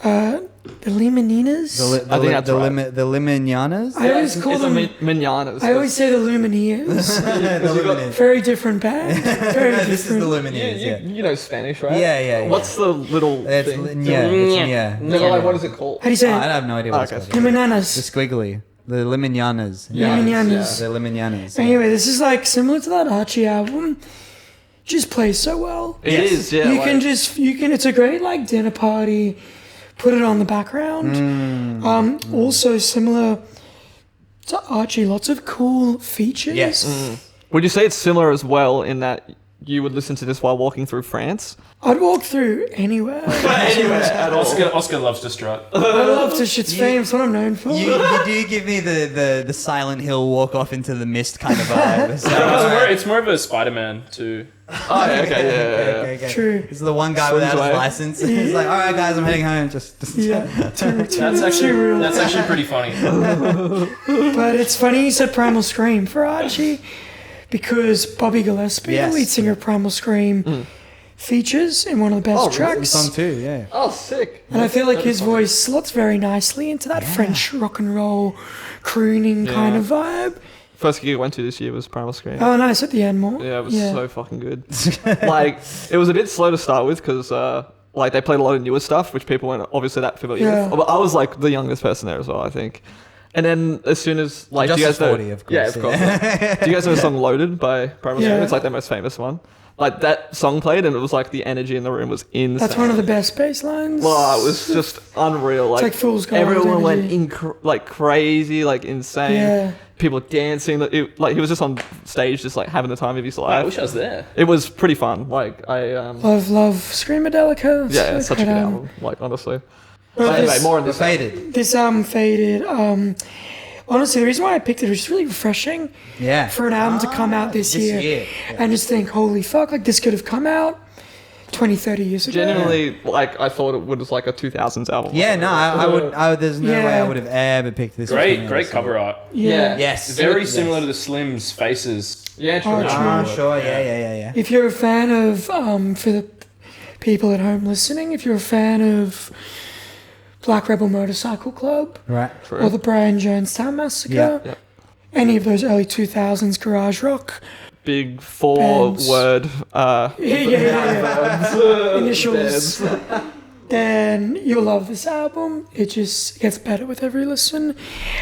The Limiñanas. I think that's right. The Limiñanas? I always call it's them. Mignanas. I always say the Lumineers. The Lumineers. Very different band. Very different. This is the Lumineers, yeah. You know Spanish, right? Yeah. What's the little It's thing? yeah. No, like, what is it called? How do you say I it? have no idea what it's Okay. called. The Luminanas. squiggly. The Limiñanas. Lumiñanas. The Limiñanas. Anyway, this is like similar to that Archie album. Just plays so well. It is, yeah. you like- can it's a great like dinner party. Put it on the background. Also similar to Archie, lots of cool features. Yes. Would you say it's similar as well in that you would listen to this while walking through France? I'd walk through anywhere. Anywhere at all. Oscar loves to strut. I love to shit's fame. It's what I'm known for. You do give me the Silent Hill walk off into the mist kind of vibe. So, It's more of a Spider-Man too. Oh, yeah, okay, yeah. okay. True. This is the one guy Swims without away. his license. He's like, all right, guys, I'm heading home. Just Yeah. Too real. That's actually pretty funny. But it's funny you said Primal Scream for Archie because Bobby Gillespie, Yes. the lead singer of Primal Scream, features in one of the best tracks. Song too, yeah. Oh, sick. And I feel like his voice slots very nicely into that French rock and roll crooning kind of vibe. First gig I went to this year was Primal Scream. Oh, nice at the end more. Yeah, it was so fucking good. Like, it was a bit slow to start with because, like, they played a lot of newer stuff, which people weren't obviously that familiar with. But I was, like, the youngest person there as well, I think. And then as soon as, like, do you guys know... 40, of course. Yeah, of course. Do you guys know the song Loaded by Primal Scream? It's, like, their most famous one. Like, that song played and it was, like, the energy in the room was insane. That's one of the best bass lines. Well, it was just unreal. Like, Fool's Gold everyone went energy. like crazy, like insane. Yeah. People dancing. Like he was just on stage, just like having the time of his life. I wish I was there. It was pretty fun. Like I Love Screamadelica. yeah, it's such a good album. Like honestly. Well, But anyway, this- more on this. Faded. This album Faded. Honestly, the reason why I picked it was just really refreshing Yeah. for an album to come out this year. Yeah. And just think, holy fuck, like this could have come out 20, 30 years ago. Genuinely, like I thought it was like a 2000s album. Yeah, no, I would. There's no way I would have ever picked this. Great cover art. Yeah. Yes. Very similar to the Slim's faces. Yeah, true. Oh, true. Ah, sure. Yeah. If you're a fan of, for the people at home listening, if you're a fan of Black Rebel Motorcycle Club Right. or the Brian Jonestown Massacre, Yeah. any of those early 2000s garage rock, Big 4-word. initials, then you'll love this album. It just gets better with every listen.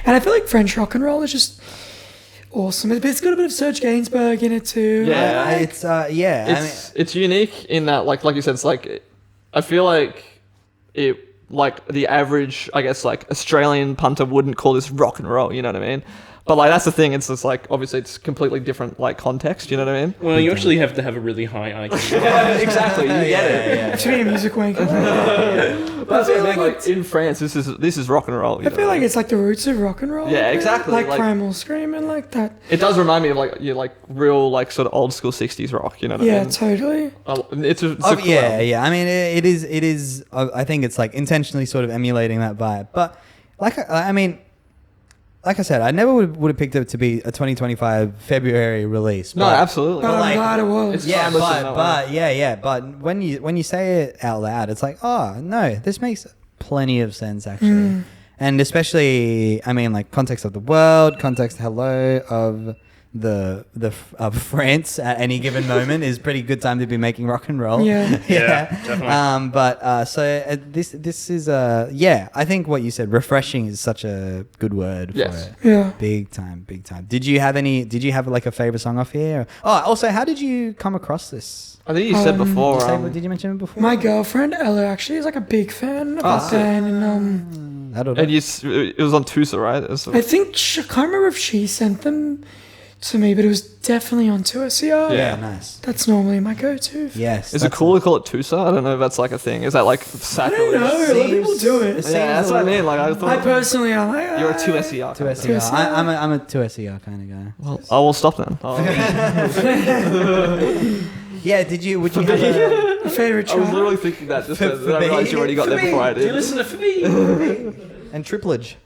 And I feel like French rock and roll is just awesome. It's got a bit of Serge Gainsbourg in it too. Yeah. It's It's unique in that, like you said, it's like I feel like it, like the average, I guess, like Australian punter wouldn't call this rock and roll. You know what I mean? But like that's the thing. It's just like obviously it's completely different like context. You know what I mean? Well, you actually have to have a really high IQ. Exactly. You get it. To be a music wanker. That's the thing. Like in France, this is rock and roll. I feel like it's like the roots of rock and roll. Yeah, exactly, Like like- Primal Scream and like that. it does remind me of like real like sort of old school '60s rock. You know what I Yeah, mean? totally. It's a cool album. yeah. I mean, it is. I think it's like intentionally sort of emulating that vibe. But like I said, I never would have picked it to be a 2025 February release. No, but- absolutely. But like- I'm glad it was. It's- Yeah, timeless in that but when you say it out loud, it's like, oh no, this makes plenty of sense actually, and especially, I mean, like context of the world, context hello of of France at any given moment is pretty good time to be making rock and roll. Yeah. Yeah, definitely. This is I think what you said, refreshing, is such a good word for Yes. it. Yeah. Big time. Did you have like a favorite song off here? Oh, also, how did you come across this? I think you said before. Did you mention it before? My girlfriend Ella actually is like a big fan of that band, and That'll do. and it was on Tusa, right? I think I can't remember if she sent them to me, but it was definitely on Tusa. Yeah, nice. That's normally my go-to. Yes. Is it cool to call it Tusa? I don't know if that's like a thing. Is that like I sacrilege? don't know. A lot of people do it. Yeah, that's what I mean. Like I I thought personally, I'm like, you're a 2SER. 2SER. SER. I'm a 2SER kind of guy. Well, I will stop then. Yeah, would you have a... a favorite I was track. literally thinking that just then. For I realized you already got there before I Do you did. listen to Phoebe? and triplage?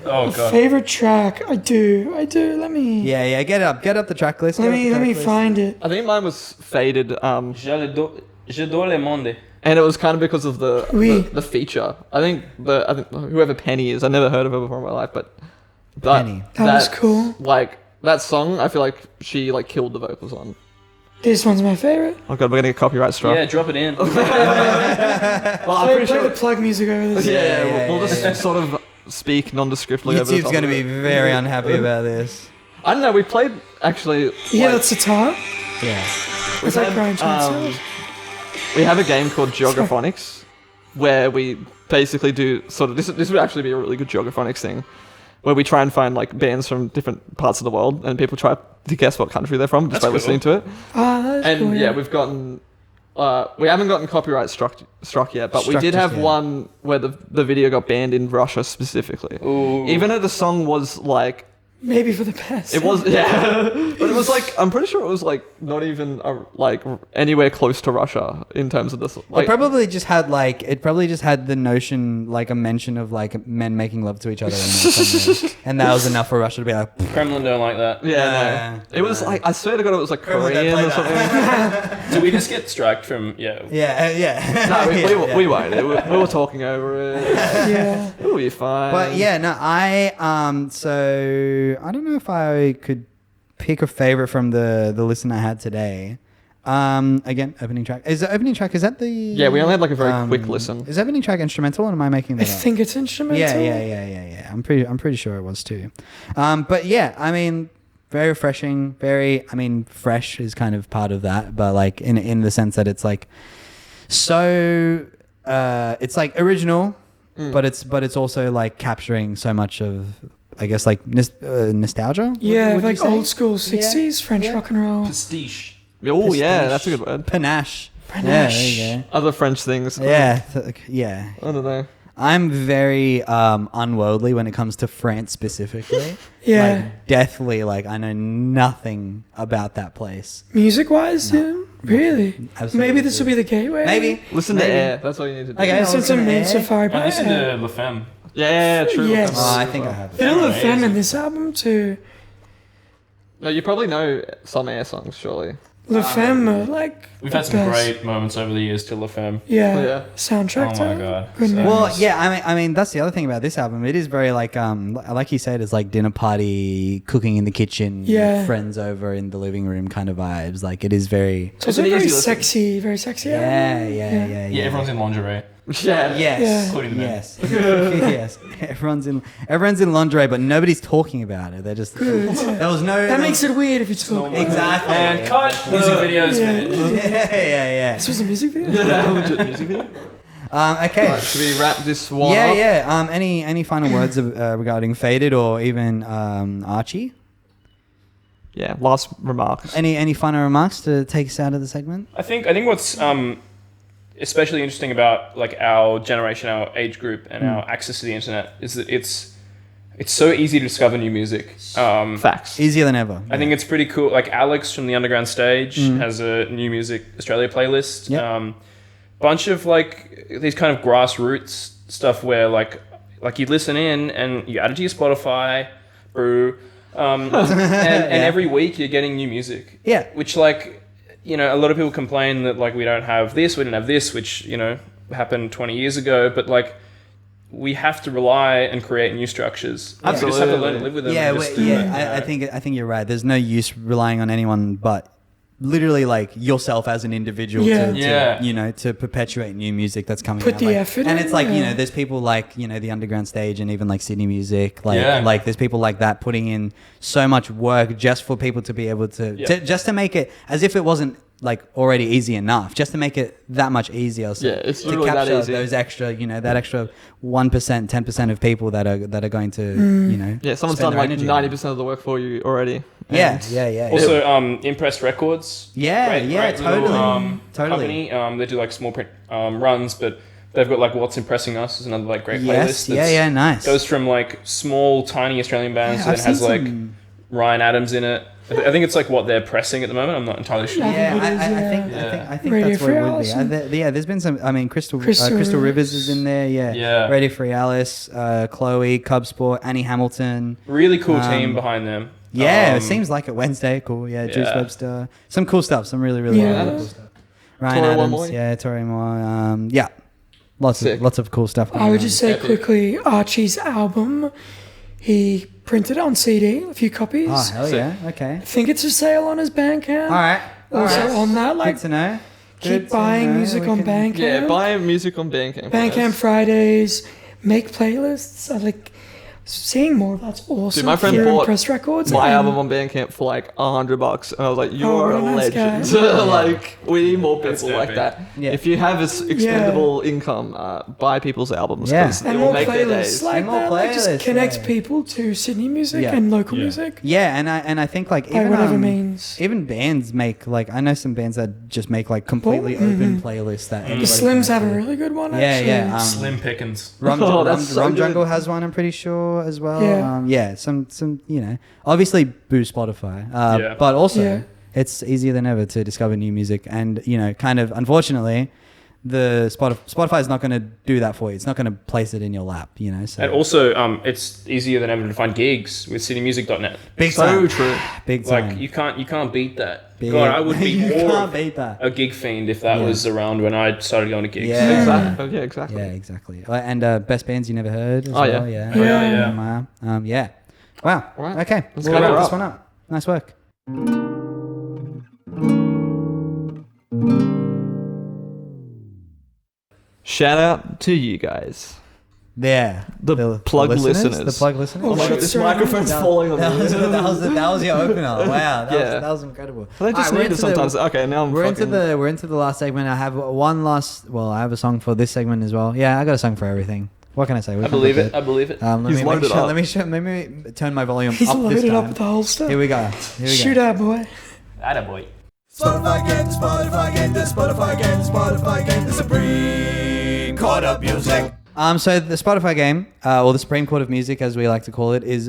Oh god. Favorite track? I do. Let me. Yeah, get up the track list. Let me find it. I think mine was Faded, Je dois le monde. and it was kind of because of Oui. the feature. I think whoever Penny is, I never heard of her before in my life, but Penny. That was cool. Like that song, I feel like she like killed the vocals on. This one's my favorite. Oh god, we're gonna get copyright struck. Yeah, drop it in. Well, I'm Play, pretty play sure. the plug music over this. Yeah, we'll just sort of speak nondescriptly. over the YouTube's top going to of be it. very unhappy about this. I don't know. We played actually. Yeah, like, that's the top. Yeah. It's like had, Brian Johnson. we have a game called Geographonics, where we basically do sort of this would actually be a really good Geographonics thing, where we try and find like bands from different parts of the world, and people try to guess what country they're from just by listening to it. That's And cool, yeah, we've gotten. We haven't gotten copyright struck yet, but we Struck did just have yet. one where the video got banned in Russia specifically. Ooh. Even though the song was like maybe for the best. It was, yeah, but it was like, I'm pretty sure it was like not even like anywhere close to Russia in terms of this. Like, it probably just had the notion, like a mention of like men making love to each other, and that was enough for Russia to be like, Kremlin don't like that. yeah, no. It was like, I swear to God, it was like Korean or something. Did we just get striked from? Yeah. yeah. No, we won't. We were talking over it. Yeah. It'll be fine. But yeah, no, so I don't know if I could pick a favorite from the listen I had today. Again, opening track. Is the opening track, is that the... Yeah, we only had like a very quick listen. Is the opening track instrumental, or am I making I that up? think it's instrumental. Yeah. I'm pretty sure it was too. But yeah, I mean, very refreshing, fresh is kind of part of that, but like in the sense that it's like, so, it's like original, but it's also like capturing so much of, I guess, like nostalgia. Yeah, would you like say? old school 60s French Yeah. rock and roll. Prestige. Oh yeah, that's a good word. Panache. Panache. Yeah, there you go. Other French things. Yeah, yeah. I don't know. I'm very unworldly when it comes to France specifically. Yeah. Like, deathly, like, I know nothing about that place. Music wise, yeah. Really? Absolutely. Maybe this will be the gateway. Maybe. Listen to Air. That's all you need to do. Okay. Listen to Maid Air. Safari I by listened to Air. La Femme. Yeah, true. Yes. Oh, I think I have. Bit of La Amazing. Femme in this album too. No, you probably know some Air songs, surely. La Femme, like We've the had some best. great moments over the years to La Femme. Yeah. Oh, yeah. Soundtrack. Oh my to God. Good So- memories. Well, yeah, I mean, that's the other thing about this album. It is very like you said, it's like dinner party, cooking in the kitchen, Yeah. friends over in the living room kind of vibes. Like, it is very, It's also It's an very easy listen. sexy, very sexy. yeah, album. Yeah, everyone's in lingerie. Yeah. Yes. Yeah. Including the men. Yes. yes. Everyone's in lingerie, but nobody's talking about it. They're just there was no. That makes it weird if you talk. exactly. And cut. Music videos. Yeah. yeah. This was a music video. Music video. Okay. Right, should we wrap this one Yeah, up? yeah. Any final words regarding Faded or even Archie? Yeah, last remarks. Any final remarks to take us out of the segment? I think what's especially interesting about like our generation, our age group, and our access to the internet is that it's so easy to discover new music. Facts. Easier than ever. I think it's pretty cool. Like Alex from the Underground Stage has a new music Australia playlist. Yep. Bunch of like these kind of grassroots stuff where like you listen in and you add it to your Spotify, brew, and every week you're getting new music. Yeah. Which like, you know, a lot of people complain that like we don't have this, we don't have this, which, you know, happened 20 years ago, but like we have to rely and create new structures. We just have to learn to live with them. Yeah, and just, I think you're right. There's no use relying on anyone but literally like yourself as an individual Yeah. to Yeah. you know, to perpetuate new music that's coming Put out. the like, effort and in, it's like, you yeah. know, there's people like, you know, the Underground Stage and even like Sydney Music, like Yeah. like there's people like that putting in so much work just for people to be able to just to make it as if it wasn't like already easy enough, just to make it that much easier. So Yeah, it's to literally that capture easy. those extra, you know, that extra 1%, 10% of people that are going to, you know, Yeah, someone's spend done their like energy on it. 90% of the work for you already. Yeah, And yeah. Also, Impressed Records. Yeah, yeah, little, totally. Company. They do like small print runs, but they've got like What's Impressing Us is another like great Yes, playlist. yeah, nice. Goes from like small, tiny Australian bands Yeah, that I've has seen like some- Ryan Adams in it. I think it's like what they're pressing at the moment. I'm not entirely sure. Yeah, it is, I think Radio that's what Free it would be. Alice. Yeah, there's been some. I mean, Crystal Crystal Rivers Rivers. is in there. Yeah, Yeah. Radio Free Alice, Chloe, Cub Sport, Annie Hamilton. Really cool team behind them. Yeah, it seems like it. Wednesday, cool. Yeah, Juice Yeah. Webster, some cool stuff. Some really Yeah. cool stuff. Ryan Tori Adams, Moore. yeah, Tori Moore. Yeah, Sick. lots of cool stuff. I would just say Epic. quickly, Archie's album, he printed it on CD, a few copies. Oh hell Sick. yeah! Okay. I think it's for sale on his Bandcamp. All right. Also on that, like, Good to know. keep Good to buying know. music We on can- Bandcamp. Yeah, buy music on Bandcamp. Bandcamp Fridays, make playlists. I like seeing more of that's awesome. Dude, my friend Here in bought Press Records. My and- album on Bandcamp for like $100, and I was like, "You Oh, are what a a nice legend!" guy. Like, we need more That's people like epic. that. Yeah. If you have this expendable income, buy people's albums Yeah. because it and will more make their playlists days. like And more that. Like just playlists, connects yeah. people to Sydney music Yeah. and local Yeah. music Yeah, and I think like by even whatever means. even bands make like I know some bands that just make like completely open playlists that The anybody Slims can have a do. really good one. Yeah, actually. yeah. Slim Pickens. Rum, Oh, Rum, that's so Rum good. Jungle has one, I'm pretty sure. sure as well. Yeah. Some obviously boo Spotify, Yeah. but also Yeah. it's easier than ever to discover new music, and kind of unfortunately, the Spotify is not going to do that for you. It's not going to place it in your lap, So And also, it's easier than ever to find gigs with citymusic.net. big So time, true. big time. Like you can't beat that. Big- God, I would be you more can't beat that. a gig fiend if that Yeah. was around when I started going to gigs. Yeah. Exactly. Yeah, exactly. Yeah, exactly. And best bands you never heard. As Oh, yeah. well. Yeah. Yeah. Yeah. Wow. Right. Okay. Let's We'll go wrap for this up. one up. Nice work. Shout out to you guys. Yeah. The plug listeners. The plug listeners. Oh my god, this microphone's falling on That me. that was your opener. Wow, Yeah. that was incredible. They just Alright, need it sometimes. Okay, now I'm We're fucking... into the last segment. I have I have a song for this segment as well. Yeah, I got a song for everything. What can I say? I believe it. I believe it. Let He's me loaded up. Let me turn my volume He's up this loaded time. up with the whole stuff. Here we go. Shoot out, boy. Attaboy. Spotify game, Spotify game, the Spotify game, Spotify game, the Supreme Court of Music. So the Spotify game, or the Supreme Court of Music, as we like to call it, is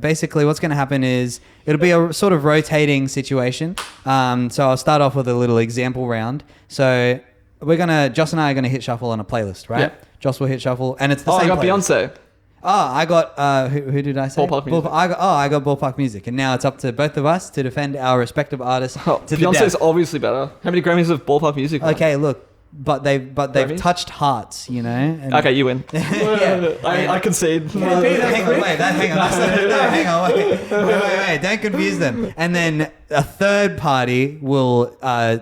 basically what's going to happen is it'll be a sort of rotating situation. So I'll start off with a little example round. So Joss and I are gonna hit shuffle on a playlist, right? Yeah. Joss will hit shuffle, and it's the Oh, same. I got playlist. Beyonce. Oh, I got who did I say? Ballpark Music. I got Ballpark Music, and now it's up to both of us to defend our respective artists Oh, to the Beyonce's death. obviously better. How many Grammys have Ballpark Music won? Okay, look, but they've Grammys? touched hearts, and Okay, you win. yeah. I concede. Hang on, hang on, wait. Don't confuse them. And then a third party will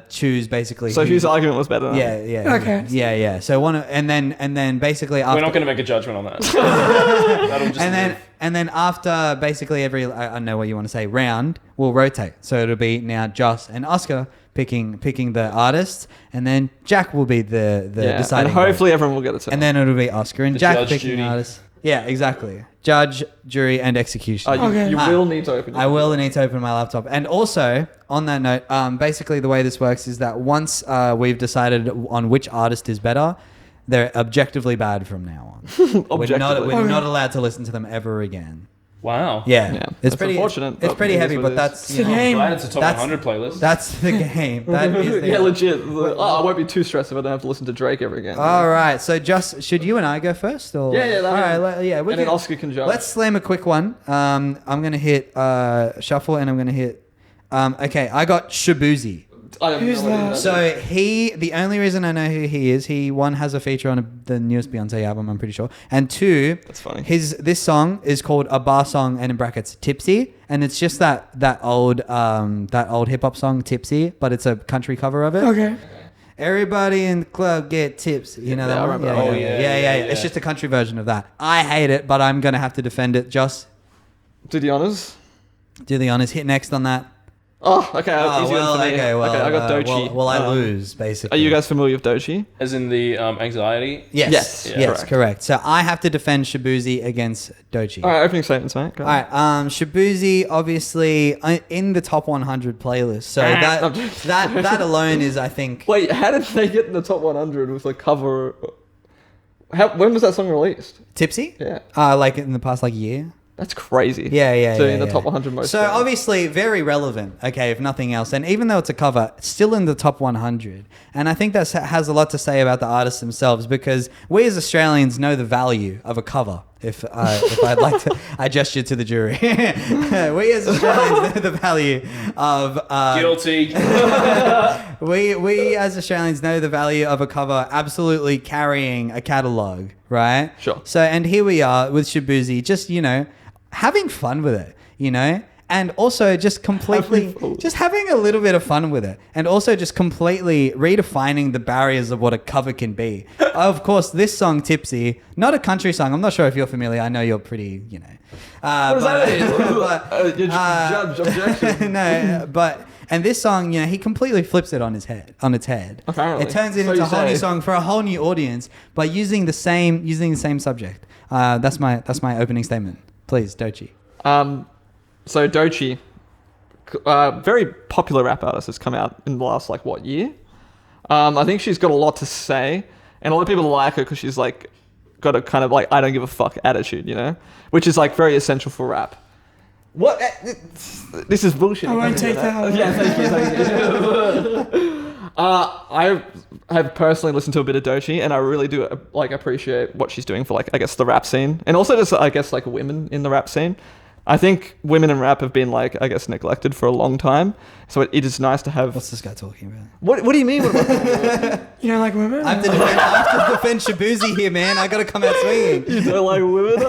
choose basically. So whose argument was better? Yeah. Okay. Yeah. So and then basically after. We're not going to make a judgment on that. That'll just live. And then after basically every I don't know what you want to say round, we'll rotate. So it'll be now Joss and Oscar picking the artists, and then Jack will be the Yeah, deciding. and hopefully everyone will get it. and then it'll be Oscar and The Jack judge, picking jury. artists. Yeah, exactly. Judge, jury, and execution. you Okay. will need to open your I will need to open my laptop. And also, on that note, basically the way this works is that once we've decided on which artist is better, they're objectively bad from now on. Objectively. We're not allowed to listen to them ever again. Wow. Yeah, Yeah. It's That's pretty unfortunate, It's but pretty it is heavy, what but it is. that's It's the game. Glad it's a top That's- 100 playlist. that's the game. That is the Yeah, game. legit. Oh, I won't be too stressed if I don't have to listen to Drake ever again. All right, so just should you and I go first, or Yeah, all right, we and then can- Oscar can judge. Let's slam a quick one. I'm gonna hit shuffle, and I'm gonna hit. Okay, I got Shabuzi. I don't Who's know what that? it is. So the only reason I know who he is, he one has a feature on the newest Beyonce album, I'm pretty sure, and two, That's funny. this song is called a bar song, and in brackets Tipsy, and it's just that old hip hop song Tipsy, but it's a country cover of it. Okay. Everybody in the club get tips. You know that Yeah, I one? remember. Oh, yeah. It's just a country version of that. I hate it, but I'm gonna have to defend it. Just Do the honors. do the honors. Hit next on that. Oh, okay. Easy one for me. okay, well, I got Doechii. Well, I lose basically. Are you guys familiar with Doechii? As in the anxiety. Yes. Yes. Yes. Yeah, Correct. So I have to defend Shabuzi against Doechii. All right, opening statements, mate. Go All right. Shabuzi obviously in the top 100 playlist. So that alone is, I think. Wait, how did they get in the top 100 with a cover? When was that song released? Tipsy? Yeah. Like in the past year. That's crazy. Yeah. So in the top 100 most. So obviously very relevant, okay, if nothing else. And even though it's a cover, it's still in the top 100. And I think that has a lot to say about the artists themselves, because we as Australians know the value of a cover. If I'd like to, I gesture to the jury. We as Australians know the value of Guilty. we as Australians know the value of a cover absolutely carrying a catalogue, right? Sure. So, and here we are with Shabuzi, just, having fun with it, and also just completely, just having a little bit of fun with it, and also just completely redefining the barriers of what a cover can be. Of course, this song, Tipsy, not a country song. I'm not sure if you're familiar. I know you're pretty, what does that mean? Your judge objection. No, and this song, he completely flips it on its head. Apparently. It turns it So into a you whole new say. song for a whole new audience by using the same subject. That's my opening statement. Please, Doechii. So Doechii, very popular rap artist, has come out in the last year? I think she's got a lot to say, and a lot of people like her because she's got a kind of like I don't give a fuck attitude, you know, which is like very essential for rap. What? This is bullshit. I won't take that. Yeah, thank you. I have personally listened to a bit of Doechii, and I really do like appreciate what she's doing for like I guess the rap scene, and also just I guess like women in the rap scene. I think women in rap have been like I guess neglected for a long time, so it is nice to have. What's this guy talking about? What do you mean? What about You don't like women? I have to defend Shabuzi here, man. I got to come out swinging. you don't like women?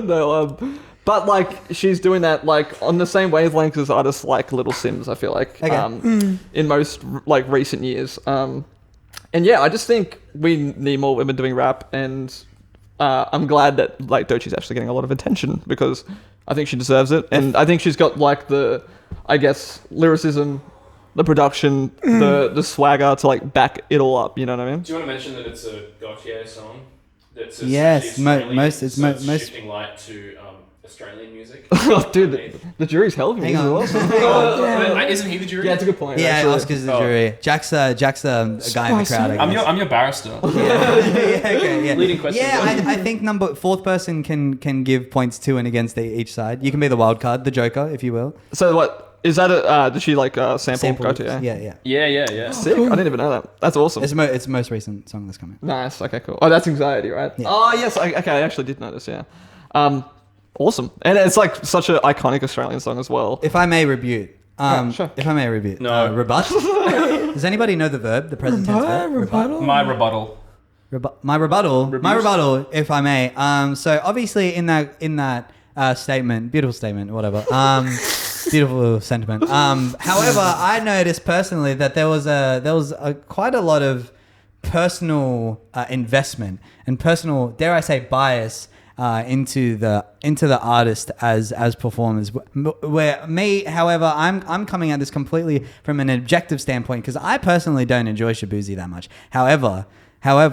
No, but like she's doing that like on the same wavelength as artists like Little Sims. I feel like in most like recent years. And yeah, I just think we need more women doing rap, and I'm glad that like Doechii's actually getting a lot of attention because I think she deserves it, and I think she's got like the, I guess, lyricism, the production, the swagger to like back it all up. You know what I mean? Do you want to mention that it's a Gautier song? That's Yes, most shifting light to Australian music. Oh, dude, the jury's hell of me. Hang on. Isn't he the jury? Yeah, it's a good point. Yeah, actually. Oscar's the jury. Jack's a guy in the crowd. I guess. I'm your barrister. yeah. Leading question. Yeah, I think fourth person can give points to and against each side. You can be the wild card, the joker, if you will. So what is that? Did she like sample Gautier? Yeah. Yeah. Sick. I didn't even know that. That's awesome. It's the most recent song that's coming. Nice. Okay, cool. Oh, that's Anxiety, right? Yeah. Oh, yes. Okay, I actually did notice. Yeah. Awesome. And it's like such an iconic Australian song as well. If I may rebut. Sure. If I may rebut. No. Rebut? Does anybody know the verb, the present tense verb? Rebuttal? My rebuttal. My rebuttal, if I may. So obviously in that statement, beautiful statement, whatever. Beautiful sentiment. However, I noticed personally that there was quite a lot of personal investment and personal, dare I say, bias into the artist as performers. Where me, however, I'm coming at this completely from an objective standpoint because I personally don't enjoy Shabuzi that much. However,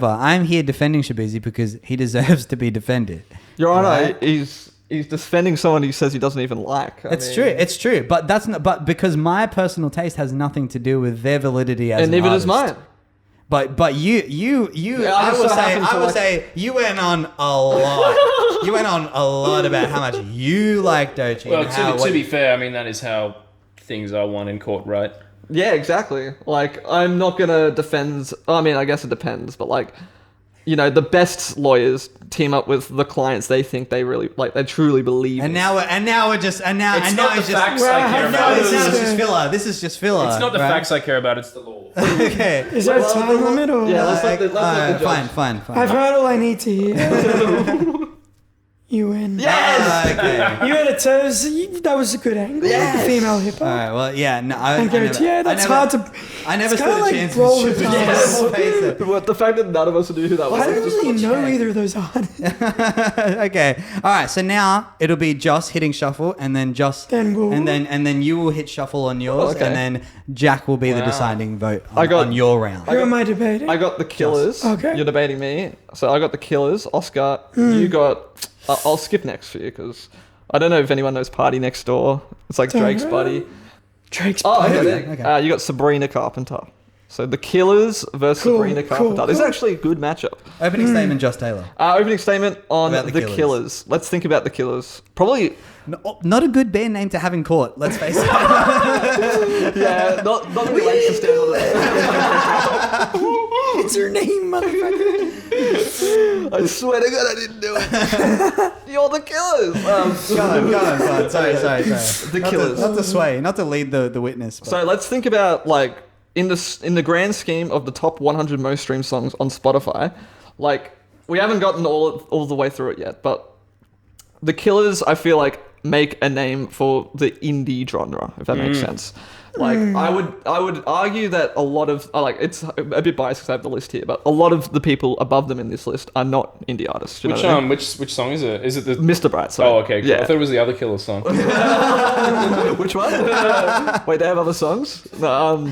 I'm here defending Shabuzi because he deserves to be defended. Your Honor, he's defending someone he says he doesn't even like. It's true. But that's not. But because my personal taste has nothing to do with their validity as and an neither artist. does mine. But you Yeah, I would say you went on a lot. You went on a lot about how much you like Doechii. Well, to be fair, I mean that is how things are won in court, right? Yeah, exactly. Like, I'm not gonna defend. I mean, I guess it depends, but like, you know, the best lawyers team up with the clients they think they really like. They truly believe. And now we're just It's not the facts I care about. This is just filler. This is just filler. It's not the right? facts I care about. It's the law. Okay. Is there a time limit or? Yeah, let's let the judge. Fine. I've heard all I need to hear. You win. Yes. Okay. You had a toes. That was a good angle. Yes. The female hip All hop. right. Well, yeah. No, And go, yeah, that's hard to. I never it's stood kinda a like chance. roll with the Shabuzi. dice. Let's face it. But the fact that none of us knew who that was. I don't just really know check. either of those artists. Okay. All right. So now it'll be Joss hitting shuffle, and then and then you will hit shuffle on yours, Okay. and then Jack will be the Wow. deciding vote I got- on your round. Who am I debating? I got the Killers. Okay. You're debating me. So I got the Killers. Oscar, you got... I'll skip next for you because I don't know if anyone knows Party Next Door. It's like Drake's buddy. Drake's Oh, buddy. okay. Okay. You got Sabrina Carpenter. So the Killers versus Cool, Sabrina Carpenter. This is cool. actually a good matchup. Opening statement, Joss Taylor. Opening statement on About the the Killers. Killers. Let's think about the Killers. Probably... Not a good band name to have in court. Let's face it. Yeah, not really legs to stand on that. It's her name, motherfucker. I swear to God I didn't do it. You're the Killers. Go on. Sorry. The Killers. Not to sway, not to lead the witness. But. So let's think about like in the grand scheme of the top 100 most streamed songs on Spotify. Like we haven't gotten all the way through it yet, but the Killers I feel like make a name for the indie genre, if that makes sense. Like I would argue that a lot of it's a bit biased because I have the list here, but a lot of the people above them in this list are not indie artists. You know Which what I mean? which song is it? Is it the Mr. Brightside. Oh, okay. Cool. Yeah. I thought it was the other Killer song. Which one? Wait, they have other songs? No,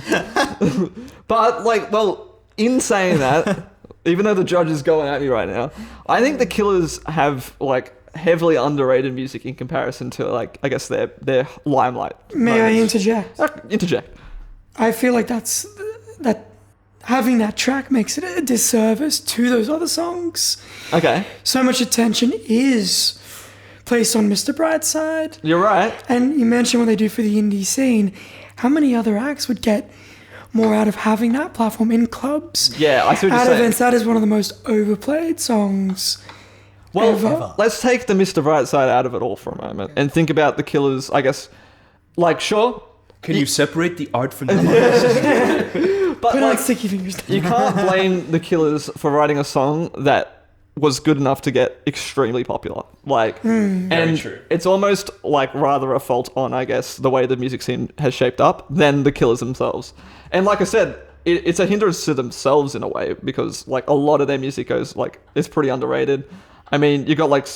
but like, well, in saying that, even though the judge is going at me right now, I think the Killers have like heavily underrated music in comparison to like I guess their limelight. May I moments. interject? Interject. I feel like that having that track makes it a disservice to those other songs. Okay. So much attention is placed on Mr. Brightside. You're right. And you mentioned what they do for the indie scene. How many other acts would get more out of having that platform in clubs? Yeah, I see what you're at saying. events, that is one of the most overplayed songs Well, ever. let's take the Mr. Brightside out of it all for a moment and think about the Killers, I guess. Like, sure. Can you separate the art from the artist? But Put on like, sticky fingers. you can't blame the Killers for writing a song that was good enough to get extremely popular. Like, and true. it's almost like rather a fault on, I guess, the way the music scene has shaped up than the Killers themselves. And like I said, it's a hindrance to themselves in a way because like a lot of their music goes like it's pretty underrated. I mean, you got like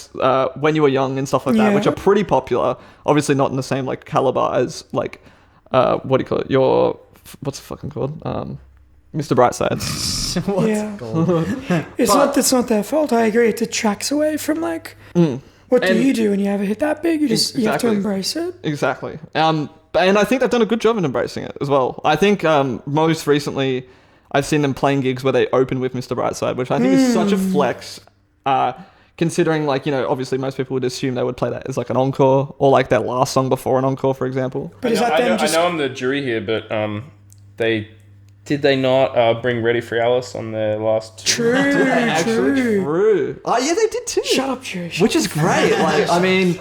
When You Were Young and stuff like that, Yeah. which are pretty popular. Obviously, not in the same like caliber as like what do you call it? What's it fucking called? Mr. Brightside. Yeah. It's not their fault. I agree. It detracts away from like what do And- you do when you have a hit that big? You have to Exactly. embrace it. Exactly. And I think they've done a good job in embracing it as well. I think most recently I've seen them playing gigs where they open with Mr. Brightside, which I think is such a flex. Considering, like, you know, obviously most people would assume they would play that as like an encore or like their last song before an encore, for example. But is that them just I know I'm the jury here, but did they not bring Ready for Alice on their last? true? Actually, True. true. Oh, yeah, they did too. Shut up, Jerry. Which is great. Like, I mean,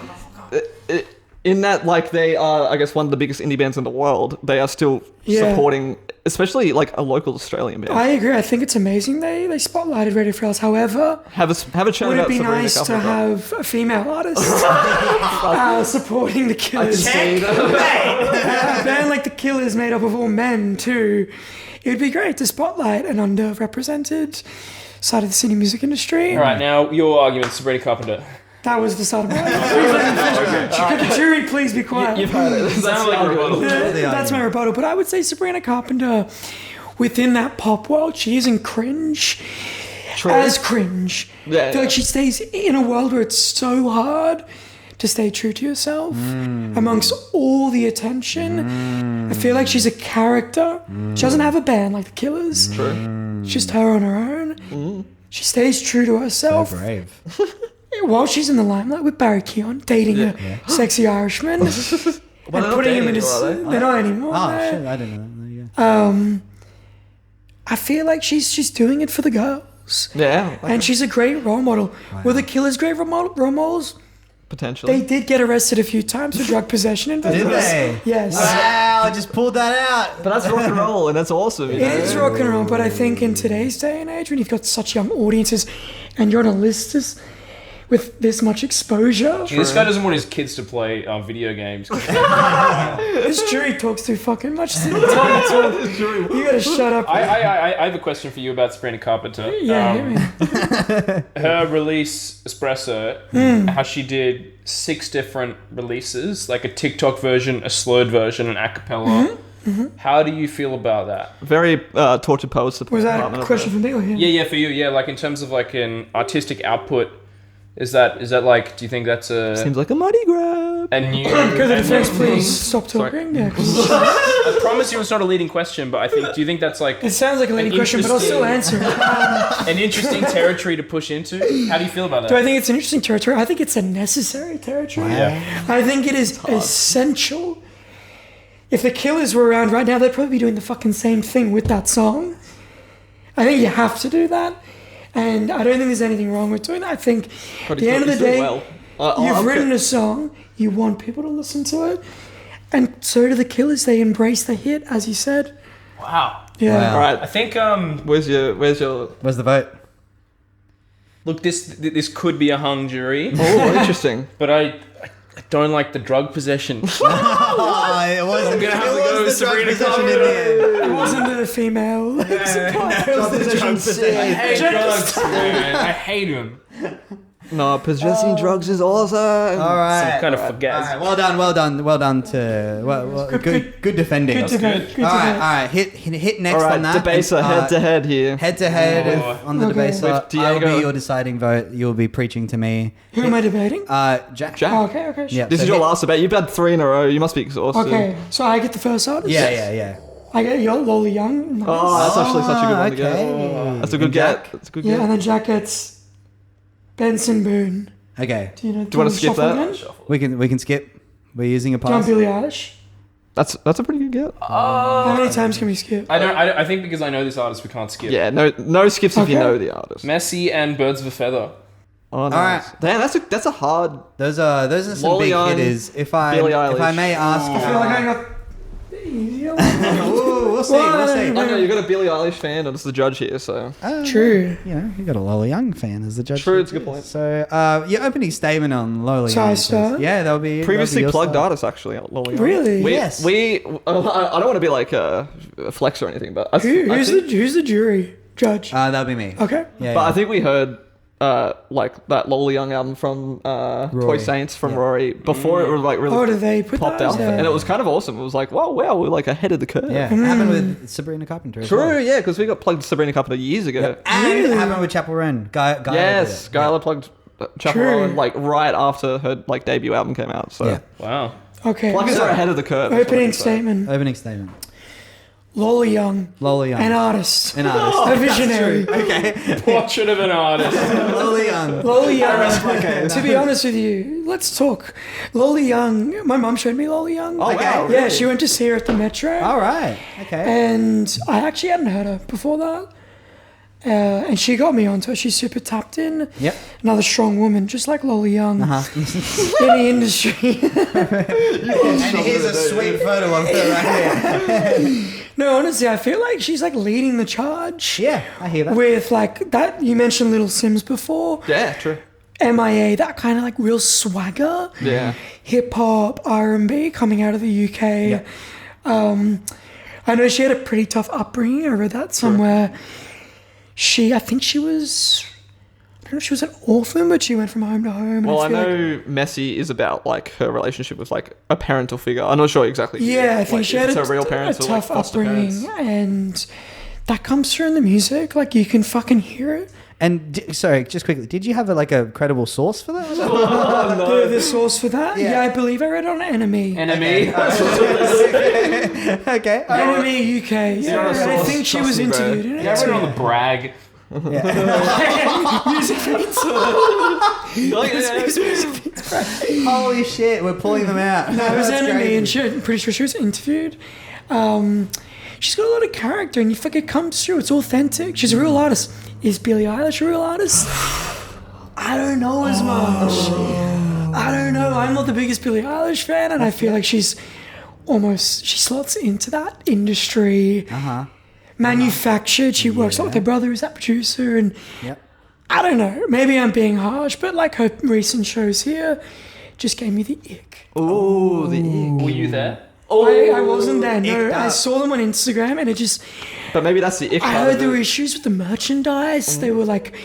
in that, like, they are, I guess, one of the biggest indie bands in the world. They are still Yeah. supporting, especially like a local Australian band. I agree. I think it's amazing they spotlighted Ready for Alice. However, Have a chat would about it be Sabrina nice to Carpenter. have a female artist supporting the Killers? See that? A band like the Killers made up of all men too. It would be great to spotlight an underrepresented side of the cine music industry. All right, now your argument, Sabrina Carpenter. That was the start of my Could the jury please be quiet? You've heard it. Sounds like a rebuttal. That's my rebuttal. But I would say Sabrina Carpenter, within that pop world, she isn't cringe. True. As cringe. Yeah, I feel yeah. like she stays in a world where it's so hard to stay true to yourself amongst all the attention. I feel like she's a character. She doesn't have a band like the Killers. True. It's just her on her own. She stays true to herself. Brave. While she's in the limelight with Barry Keoghan dating a sexy Irishman and they're not putting him in dating his. anymore, are they? They're not anymore. Oh, no. shit. I didn't know that. There you go. I feel like she's doing it for the girls, Yeah, like, and she's a great role model. Were the Killers great role models? potentially. They did get arrested a few times for drug possession in Did Vegas. they? Yes. Wow, I just pulled that out. But that's rock and roll, and that's awesome. You It know? is rock and roll, but I think in today's day and age, when you've got such young audiences and you're on a list with this much exposure, This guy doesn't want his kids to play video games. this jury talks too fucking much. You gotta shut up. I have a question for you about Sabrina Carpenter. Yeah, hit me. Her release Espresso, how she did 6 different releases, like a TikTok version, a slurred version, an a cappella. How do you feel about that? Very tortured poets. Was that a question for me or him? Yeah, for you. Yeah, like in terms of like an artistic output, is that like? Do you think that's Seems like a money grab. a new? Could the defense please stop talking? Yeah, 'cause I promise you, it's not a leading question, but I think. Do you think that's like it sounds like a leading question, but I'll still answer it. an interesting territory to push into? How do you feel about that? Do I think it's an interesting territory? I think it's a necessary territory. Yeah. I think it is essential. If the Killers were around right now, they'd probably be doing the fucking same thing with that song. I think you have to do that. And I don't think there's anything wrong with doing that. I think at the end of the day, you've written a song, you want people to listen to it. And so do the Killers. They embrace the hit, as you said. Wow. Yeah. Wow. All right. I think Where's your? Where's the vote? look, this could be a hung jury, Oh, interesting. but I don't like the drug possession. Oh, it was. I'm gonna have to go with Sabrina It wasn't the female. I hate drugs, man. I hate him. No, possessing drugs is awesome. All right. Some kind of All forget. right, well done to good defending. Good debate. Good All right, debate. all right. Hit next All right, on that. Debaser, head to head here. Head to head Oh. on the Okay. Debaser. With I'll Diego. be your deciding vote. You'll be preaching to me. Who am I debating? Jack. Jack. Oh, okay. Yeah. This so is your hit- last debate. You've had 3 in a row. You must be exhausted. Okay, so I get the first artist? Yeah. I get your Lola Young. Nice. Oh, that's actually such a good one to okay. get. That's a good And get. Jack? That's a good Yeah, get. and then Jack gets Benson Boone. Okay. Do you know? Do you want to skip that? We can skip. We're using a John pass. Billie Eilish. That's a pretty good get. How many times can we skip? I think because I know this artist, we can't skip. Yeah, no skips if you Okay. know the artist. Messi and Birds of a Feather. Oh, nice. right. Damn, that's a hard. Those are some Lolly big on hitters. If I Billie Eilish. may ask, I feel like I got the easier one. Ooh, we'll see. We'll see. I know you got a Billie Eilish fan, and it's the judge here, so. True. You know, you got a Lola Young fan as the judge. True, it's a good point. So, your opening statement on Lola So Young. I start? Yeah, that'll be Previously your plugged start. artist, actually. Lolly Young. Really? Yes. I don't want to be like a flex or anything, but Who's the jury judge? That'll be me. Okay. Yeah, But yeah. I think we heard like that Lola Young album from Toy Rory. Saints from Yeah. Rory before it was like really Oh, did they put popped that out, there? and it was kind of awesome. It was like, wow, we're like ahead of the curve. Yeah, it happened with Sabrina Carpenter. As True, well. yeah, because we got plugged Sabrina Carpenter years ago. And Really? it happened with Chapel Roan. Guy Yes, did it. Skylar plugged Chapel True. Roan like right after her like debut album came out. So Yeah. Wow. Okay. pluggers so are ahead of the curve. is what I opening can say. statement. Opening statement. Lola Young. Lola Young. An artist. An artist. A visionary. Okay. Portrait of an artist. Lola Young. Lola Young. To be honest with you, let's talk. Lola Young. My mum showed me Lola Young. Oh, wow, Yeah, really? she went to see her at the Metro. All right. Okay. And I actually hadn't heard her before that. And she got me onto it. She's super tapped in. Yep. Another strong woman, just like Lola Young Uh-huh. in the industry. And here's a sweet photo of her right here. No, honestly, I feel like she's like leading the charge. Yeah, I hear that. With like that, you mentioned Little Sims before. Yeah, true. MIA, that kind of like real swagger. Yeah. Hip hop, R&B coming out of the UK. I know she had a pretty tough upbringing. I read that somewhere. I think she was, I don't know if she was an orphan, but she went from home to home. Well, I and feel know Messi is about like her relationship with like a parental figure. I'm not sure exactly. Yeah, I think like, she if had it's her real a parents or like tough foster upbringing, parents. and that comes through in the music. Like you can fucking hear it. And sorry, just quickly, did you have like a credible source for that? The source for that? Yeah. I believe I read it on Enemy. Enemy. Okay. Enemy UK. Yeah, not a I source, think she trust was me, bro. interviewed in it. Yeah, I read it too. on the brag. Music feeds. Holy shit, we're pulling them out. No, it was That's Enemy, crazy. and I'm pretty sure she was interviewed. She's got a lot of character, and you fucking comes through. It's authentic. She's a real artist. Is Billie Eilish a real artist? I don't know as much. I don't know. I'm not the biggest Billie Eilish fan, and I feel like she slots into that industry. Manufactured. She works out with her brother, who's that producer, and Yep. I don't know. Maybe I'm being harsh, but like her recent shows here just gave me the ick. Ooh, the Were you there? I wasn't there. No, icked I up. saw them on Instagram, and it just. But maybe that's the ick. I part heard of there were it. issues with the merchandise. They were like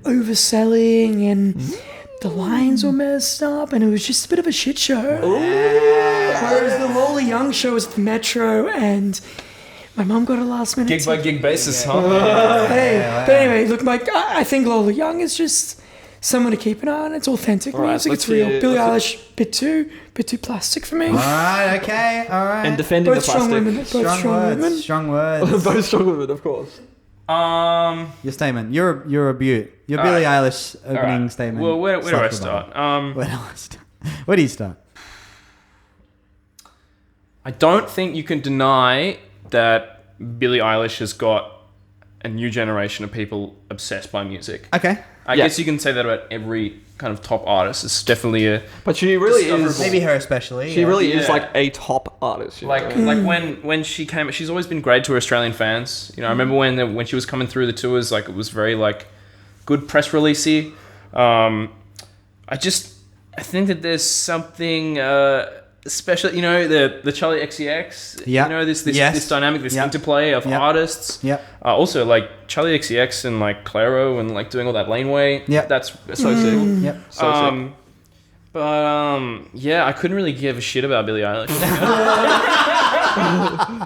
overselling, and the lines were messed up, and it was just a bit of a shit show. Whereas the Lola Young show was at the Metro, and my mum got a last minute. Gig by gig basis, huh? Hey, but anyway, look, Mike, I think Lola Young is just someone to keep an eye on. It's authentic Alright, music. let's It's real. see- Billie let's Eilish, bit too plastic for me. All right, okay, all right. And defending Both the strong plastic. women. Both strong women. Strong words. Both strong women, of course. Your statement. You're a beaut. Your Billie Eilish opening Alright. statement. Well, where do I Suck the start? bottom. Where do I start? Where do you start? I don't think you can deny that Billie Eilish has got a new generation of people obsessed by music. Okay. I Yeah. guess you can say that about every kind of top artist. It's definitely a But she really is. Discoverable. Maybe her especially. She really is Yeah. like a top artist. You like know? when she came. She's always been great to her Australian fans. You know, I remember when she was coming through the tours. Like it was very like good press releasey. I think that there's something special. You know, the Charlie XCX. Yeah. You know this Yes. dynamic, this Yep. interplay of Yep. artists. Yep. Also, like Charlie XCX and like Claro and like doing all that laneway. Yep. That's so sick. Yep. So sick. Yeah, I couldn't really give a shit about Billie Eilish.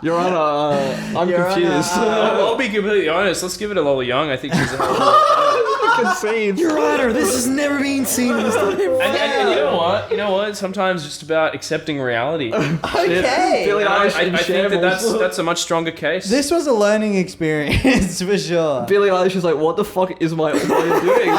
You're on a. I'm confused. I'll be completely honest. Let's give it a Lola Young. I think she's a hell of a Concede. Your Honor, this has never been dancing and stuff. And you know what? You know what? Sometimes it's just about accepting reality. Okay. Billie And I Eilish in think that shambles. that's a much stronger case. This was a learning experience for sure. Billie Eilish is like, what the fuck is my audio doing?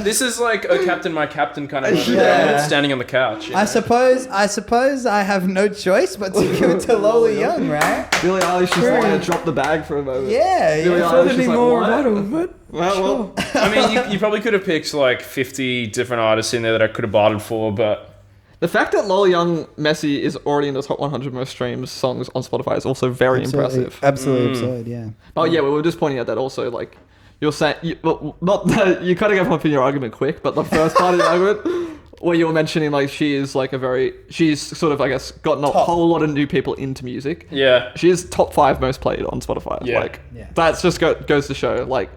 This is like a captain, my captain kind of moment. Yeah. Standing on the couch. You know? I suppose I have no choice but to give it to Lola Young, right? Billie Eilish just wanted to drop the bag for a moment. Yeah, Billie yeah. I thought Eilish there'd is be like, more what? rebuttal, but Well, I mean, you probably could have picked like 50 different artists in there that I could have bartered for, but the fact that Lola Young Messi is already in the top 100 most streamed songs on Spotify is also very impressive. Absolutely absurd, yeah. But yeah, we were just pointing out that also, like, you're saying, not that you kind of gave up in your argument quick, but the first part of the argument, where you were mentioning, like, she's sort of, I guess, gotten a whole lot of new people into music. yeah. She is top 5 most played on Spotify. Yeah. Like, Yeah. that's just goes to show, like,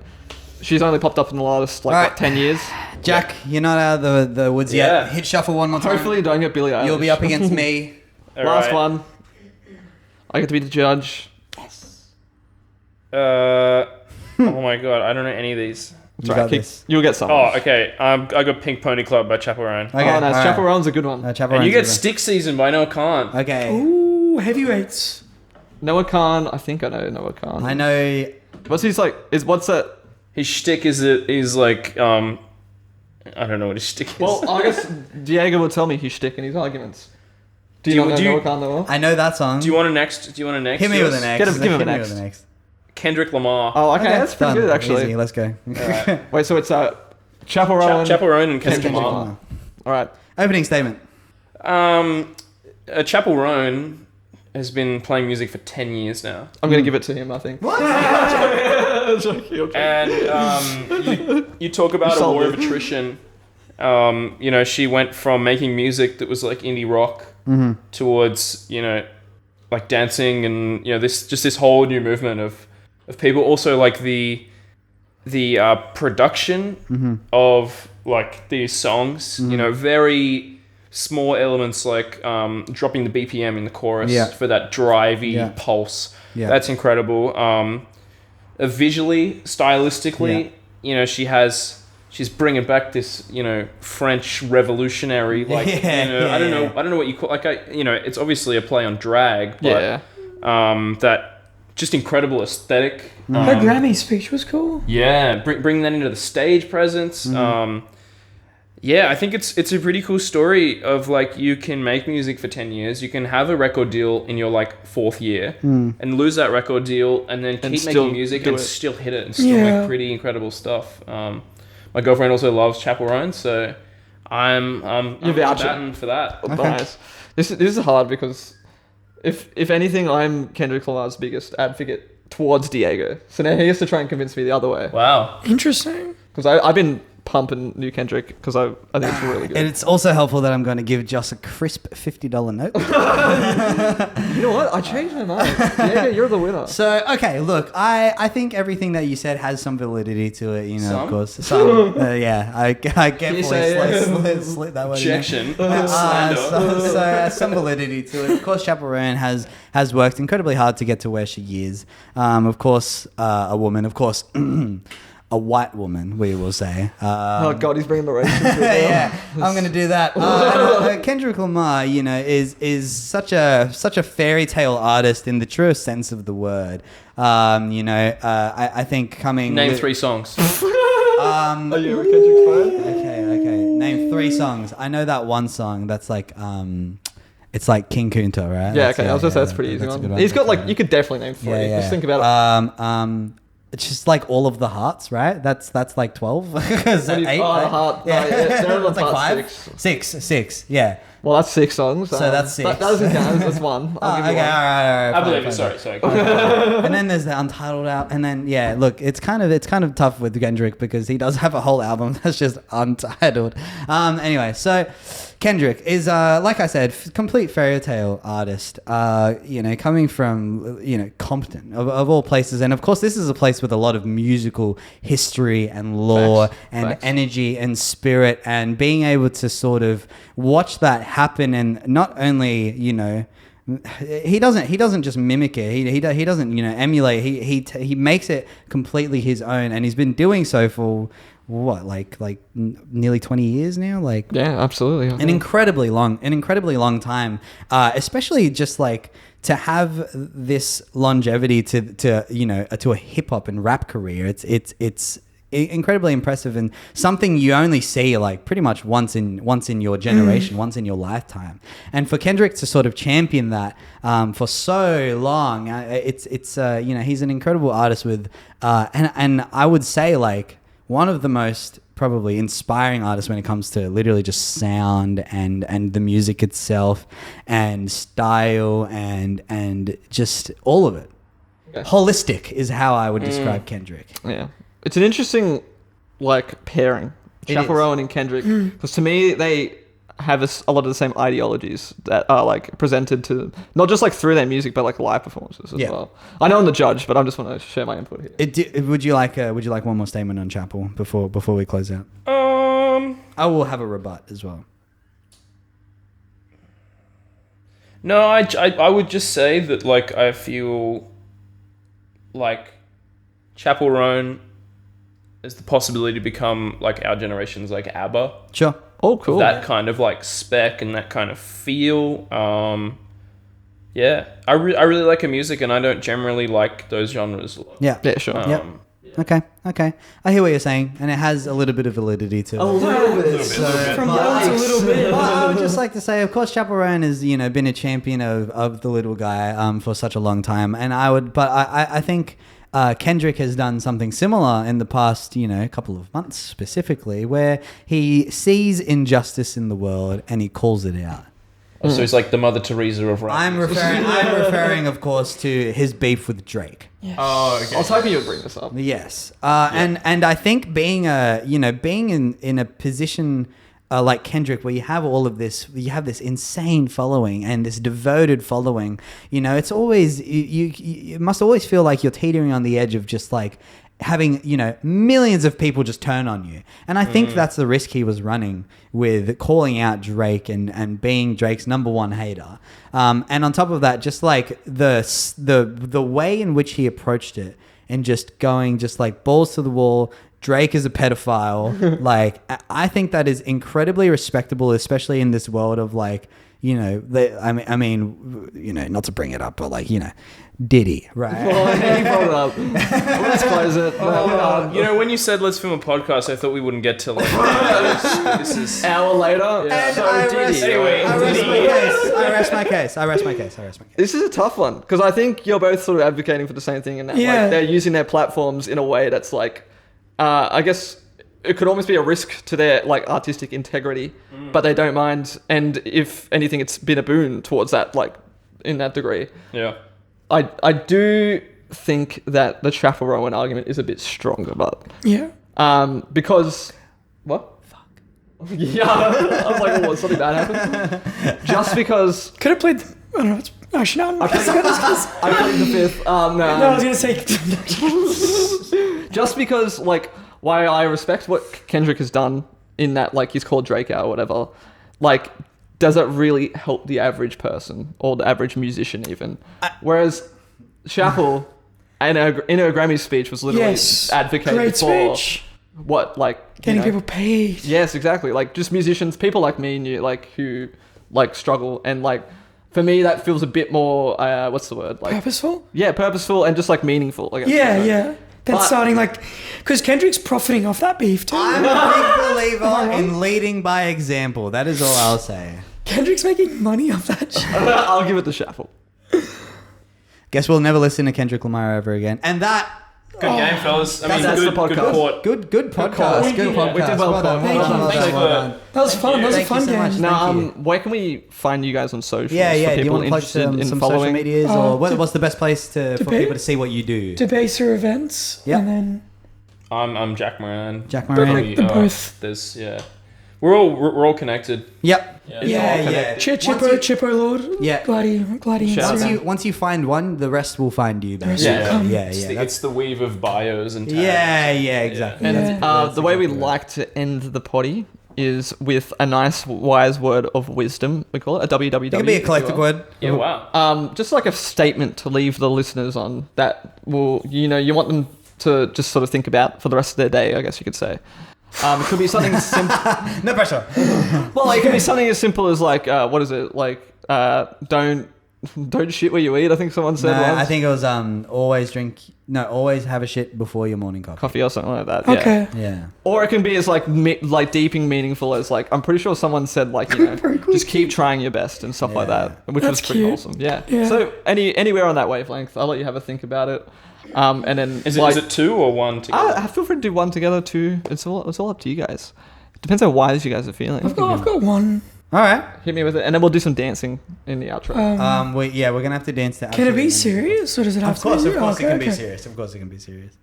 she's only popped up in the last, like, Right. what, 10 years. Jack, you're not out of the woods Yeah. yet. Hit shuffle one more time. Hopefully you don't get Billie Eilish. You'll be up against me. All Last right. one. I get to be the judge. Oh my god, I don't know any of these. That's You right, got this. You'll get some. Oh, okay. I got Pink Pony Club by Chaperone. Okay, Oh, nice. alright. Chaperone's a good one. And you get Stick Season by Noah Khan. Okay. ooh, heavyweights. Noah Khan. I think I know Noah Khan. I know. What's his like? What's that? His shtick is like I don't know what his shtick is. Well, I guess Diego will tell me his shtick in his arguments. Do you Do you- not know do you- Noah Khan that well? I know that song. do you want to next? Do you want to next? Hit me with yours? an X. Give him Hit an me X. with an X. Kendrick Lamar. Oh, okay, that's pretty done. good actually. Easy, let's go. Wait, so it's Chaperone. Chaperone and Kendrick Kendrick Lamar. Lamar. All right. Opening statement. Chaperone has been playing music for 10 years now. I'm gonna give it to him. I think. What? And you talk about a sold war it. of attrition. You know, she went from making music that was like indie rock towards, you know, like dancing and, you know, this whole new movement of people. Also, like the production of like these songs, you know, very small elements like dropping the BPM in the chorus for that drivey pulse. Yeah. That's incredible. Visually, stylistically, you know, she's bringing back this, you know, French revolutionary, like, you know, I don't know what you call, like, you know, it's obviously a play on drag, but that just incredible aesthetic. Her Grammy speech was cool. Yeah, bring that into the stage presence. Yeah, I think it's a pretty cool story of like you can make music for 10 years, you can have a record deal in your like 4th year and lose that record deal and then keep still making music do and it. still hit it and still make pretty incredible stuff. My girlfriend also loves Chaperone, so I'm vouching. batting for that. Nice. This is hard because if anything, I'm Kendrick Lamar's biggest advocate towards Diego. So now he has to try and convince me the other way. Wow. Interesting. Because I've been pumping new Kendrick because I think it's really good. And it's also helpful that I'm going to give Joss a crisp $50 note. You know what? I changed my mind. Diego, you're the winner. So, okay, look, I think everything that you said has some validity to it, you know, Some? of course. Some, yeah, I carefully say, slit that way. you know. Objection. So some validity to it. Of course, Chaperone has worked incredibly hard to get to where she is. Of course, a woman. Of course, a white woman, we will say. Oh God, he's bringing the race into it. Yeah, I'm going to do that. Kendrick Lamar, you know, is such a fairy tale artist in the truest sense of the word. You know, I think coming. Name with- 3 songs. Are you a Kendrick fan? Okay. Name 3 songs. I know that one song that's like it's like King Kunta, right? Yeah, okay. I was just say that's pretty easy that's a one. good He's got like you could definitely name 3. Yeah. Just think about it. It's just like all of the hearts, right? That's like 12. Is that 8? The heart. Yeah. They're on That's like part 5. 6. 6. Yeah. Well, that's 6 songs. So that's 6. That doesn't count. That's one. I'll give Okay, you all one. right. I believe fine, it. fine. Sorry. And then there's the Untitled out, and then look, it's kind of tough with Kendrick because he does have a whole album that's just untitled. Anyway, so Kendrick is like I said, complete fairy tale artist. You know, coming from Compton of all places, and of course this is a place with a lot of musical history and lore and energy and spirit, and being able to sort of watch that happen, and not only he doesn't just mimic it. He doesn't emulate. He makes it completely his own, and he's been doing so for what, nearly 20 years now, like. Yeah, absolutely. An incredibly long time, especially just like to have this longevity to a hip hop and rap career. It's incredibly impressive, and something you only see like pretty much once in your generation, once in your lifetime. And for Kendrick to sort of champion that for so long, it's he's an incredible artist with and I would say like one of the most probably inspiring artists when it comes to literally just sound and the music itself and style and just all of it. Yeah. Holistic is how I would describe Kendrick. Yeah. It's an interesting, like, pairing. Chappell Roan and Kendrick. Because to me, they have a lot of the same ideologies that are, like, presented to them. Not just, like, through their music, but, like, live performances as well. I know I'm the judge, but I just want to share my input here. Would you like one more statement on Chappell before we close out? I will have a rebut as well. No, I would just say that, like, I feel like Chappell Roan is the possibility to become like our generation's like ABBA. Sure. Oh, cool. That kind of like spec and that kind of feel. Yeah, I really like her music, and I don't generally like those genres. Yeah. Yeah, sure. Yeah. Okay. I hear what you're saying, and it has a little bit of validity to it. A little bit. From young to little bit. I would just like to say, of course, Chappell Roan has been a champion of the little guy for such a long time, and I think Kendrick has done something similar in the past, couple of months specifically, where he sees injustice in the world and he calls it out. Oh, so he's like the Mother Teresa of rap. I'm referring, of course, to his beef with Drake. Yes. Oh, okay. I was hoping you would bring this up. Yes, and I think being in a position like Kendrick, where you have all of this, you have this insane following and this devoted following. It's always you must always feel like you're teetering on the edge of just like having millions of people just turn on you. And I think that's the risk he was running with calling out Drake and being Drake's number one hater. And on top of that, just like the way in which he approached it and just going just like balls to the wall. Drake is a pedophile. Like, I think that is incredibly respectable, especially in this world of like, I mean, not to bring it up, but like, Diddy, right? Well, he brought it up. Let's close it. When you said let's film a podcast, I thought we wouldn't get to like this is hour later. And So I Diddy. rest my case. This is a tough one because I think you're both sort of advocating for the same thing in that like, they're using their platforms in a way that's like, I guess it could almost be a risk to their like artistic integrity, but they don't mind. And if anything, it's been a boon towards that, like in that degree. Yeah. I do think that the Chappell Roan argument is a bit stronger, but because what? Fuck. Yeah, I was like, oh, something bad happened. Just because Could have played. I don't know. Actually, no. I played the fifth. No, I was gonna say. just because like why I respect what Kendrick has done in that like he's called Drake out or whatever, like does it really help the average person or the average musician even? Whereas Chappell in her Grammy speech was literally advocating great for speech. what like Getting people paid. Yes, exactly. Like just musicians, people like me and you, like who like struggle, and like for me that feels a bit more what's the word, like Purposeful? Yeah, purposeful and just like meaningful. Like Yeah. That's starting like, because Kendrick's profiting off that beef too. I'm a big believer in leading by example. That is all I'll say. Kendrick's making money off that shit. I'll give it to Chappell. Guess we'll never listen to Kendrick Lamar ever again. And that... Good game, fellas. I mean, That's good the podcast. port. Good podcast. Good podcast. We did well. Thank you. That was fun. That was a Thank you fun so much. game. Now, Thank you. where can we find you guys on socials? Yeah. For Do you people want to plug interested some in social following? medias, or what's the best place for people to see what you do? Debaser events. Yep. And then I'm Jack Moran. Jack Moran. the both. There's we're all connected. Yep. Yeah. Chippo Lord. Yeah. Gladiator. Once you find one, the rest will find you. rest will come. It's the weave of bios and tags. Yeah, exactly. And the way we like to end the potty is with a nice wise word of wisdom. We call it a WWW. It can be a collective word. Yeah, wow. Just like a statement to leave the listeners on that will, you want them to just sort of think about for the rest of their day, I guess you could say. It could be something simple. No pressure. Well, like, it could be something as simple as like, what is it? Like, don't shit where you eat. I think someone said once. I think it was always have a shit before your morning Coffee or something like that. Okay. Yeah. Or it can be as like deep and meaningful as like, I'm pretty sure someone said like, just keep trying your best and stuff like that, which That's was pretty cute. awesome. Yeah. So anywhere on that wavelength, I'll let you have a think about it. And then Is it 2 or 1 together? feel free to do 1 together, 2. It's all up to you guys. Depends how wise you guys are feeling. I've got one. All right. Hit me with it, and then we'll do some dancing in the outro. We're gonna have to dance to. Can it be serious, or does it have Of course, to be? it can be Okay. serious. Of course, it can be serious.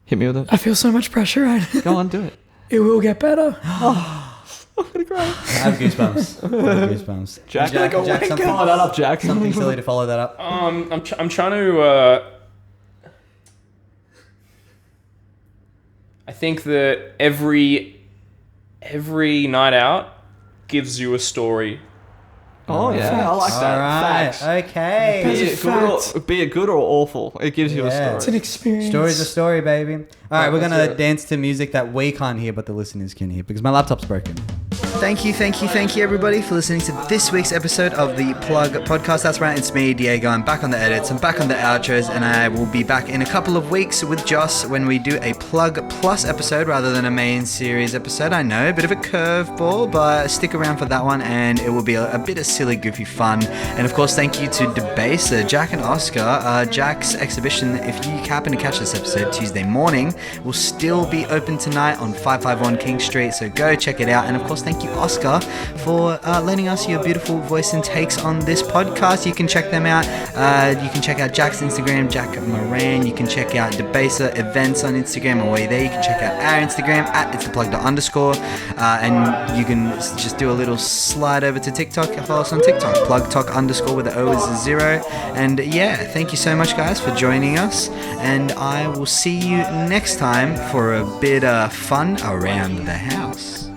Hit me with it. I feel so much pressure right now. Go on, do it. It will get better. I'm gonna cry. I have goosebumps. Jack, Jack, something, follow that up, Jack. something silly to follow that up. I'm trying to. I think that every night out gives you a story. Oh yeah, I like that. All right. Facts. Okay. Be it good or awful, it gives you a Yeah. It's story. an experience. Story's a story, baby. All right, we're let's gonna hear it. dance to music that we can't hear, but the listeners can hear because my laptop's broken. Thank you, everybody, for listening to this week's episode of the Plug Podcast. That's right, it's me, Diego. I'm back on the edits, I'm back on the outros, and I will be back in a couple of weeks with Joss when we do a Plug Plus episode rather than a main series episode. I know, a bit of a curveball, but stick around for that one, and it will be a bit of silly, goofy fun. And of course, thank you to Debaser, Jack and Oscar. Jack's exhibition, if you happen to catch this episode Tuesday morning, will still be open tonight on 551 King Street, so go check it out. And of course, thank you, Oscar, for lending us your beautiful voice and takes on this podcast. You can check them out. You can check out Jack's Instagram, Jack Moran. You can check out Debaser events on Instagram. And while you're there, you can check out our Instagram at @itstheplug_. And you can just do a little slide over to TikTok. Follow us on TikTok, plugtalk_ with the O is a 0. And yeah, thank you so much, guys, for joining us. And I will see you next time for a bit of fun around the house.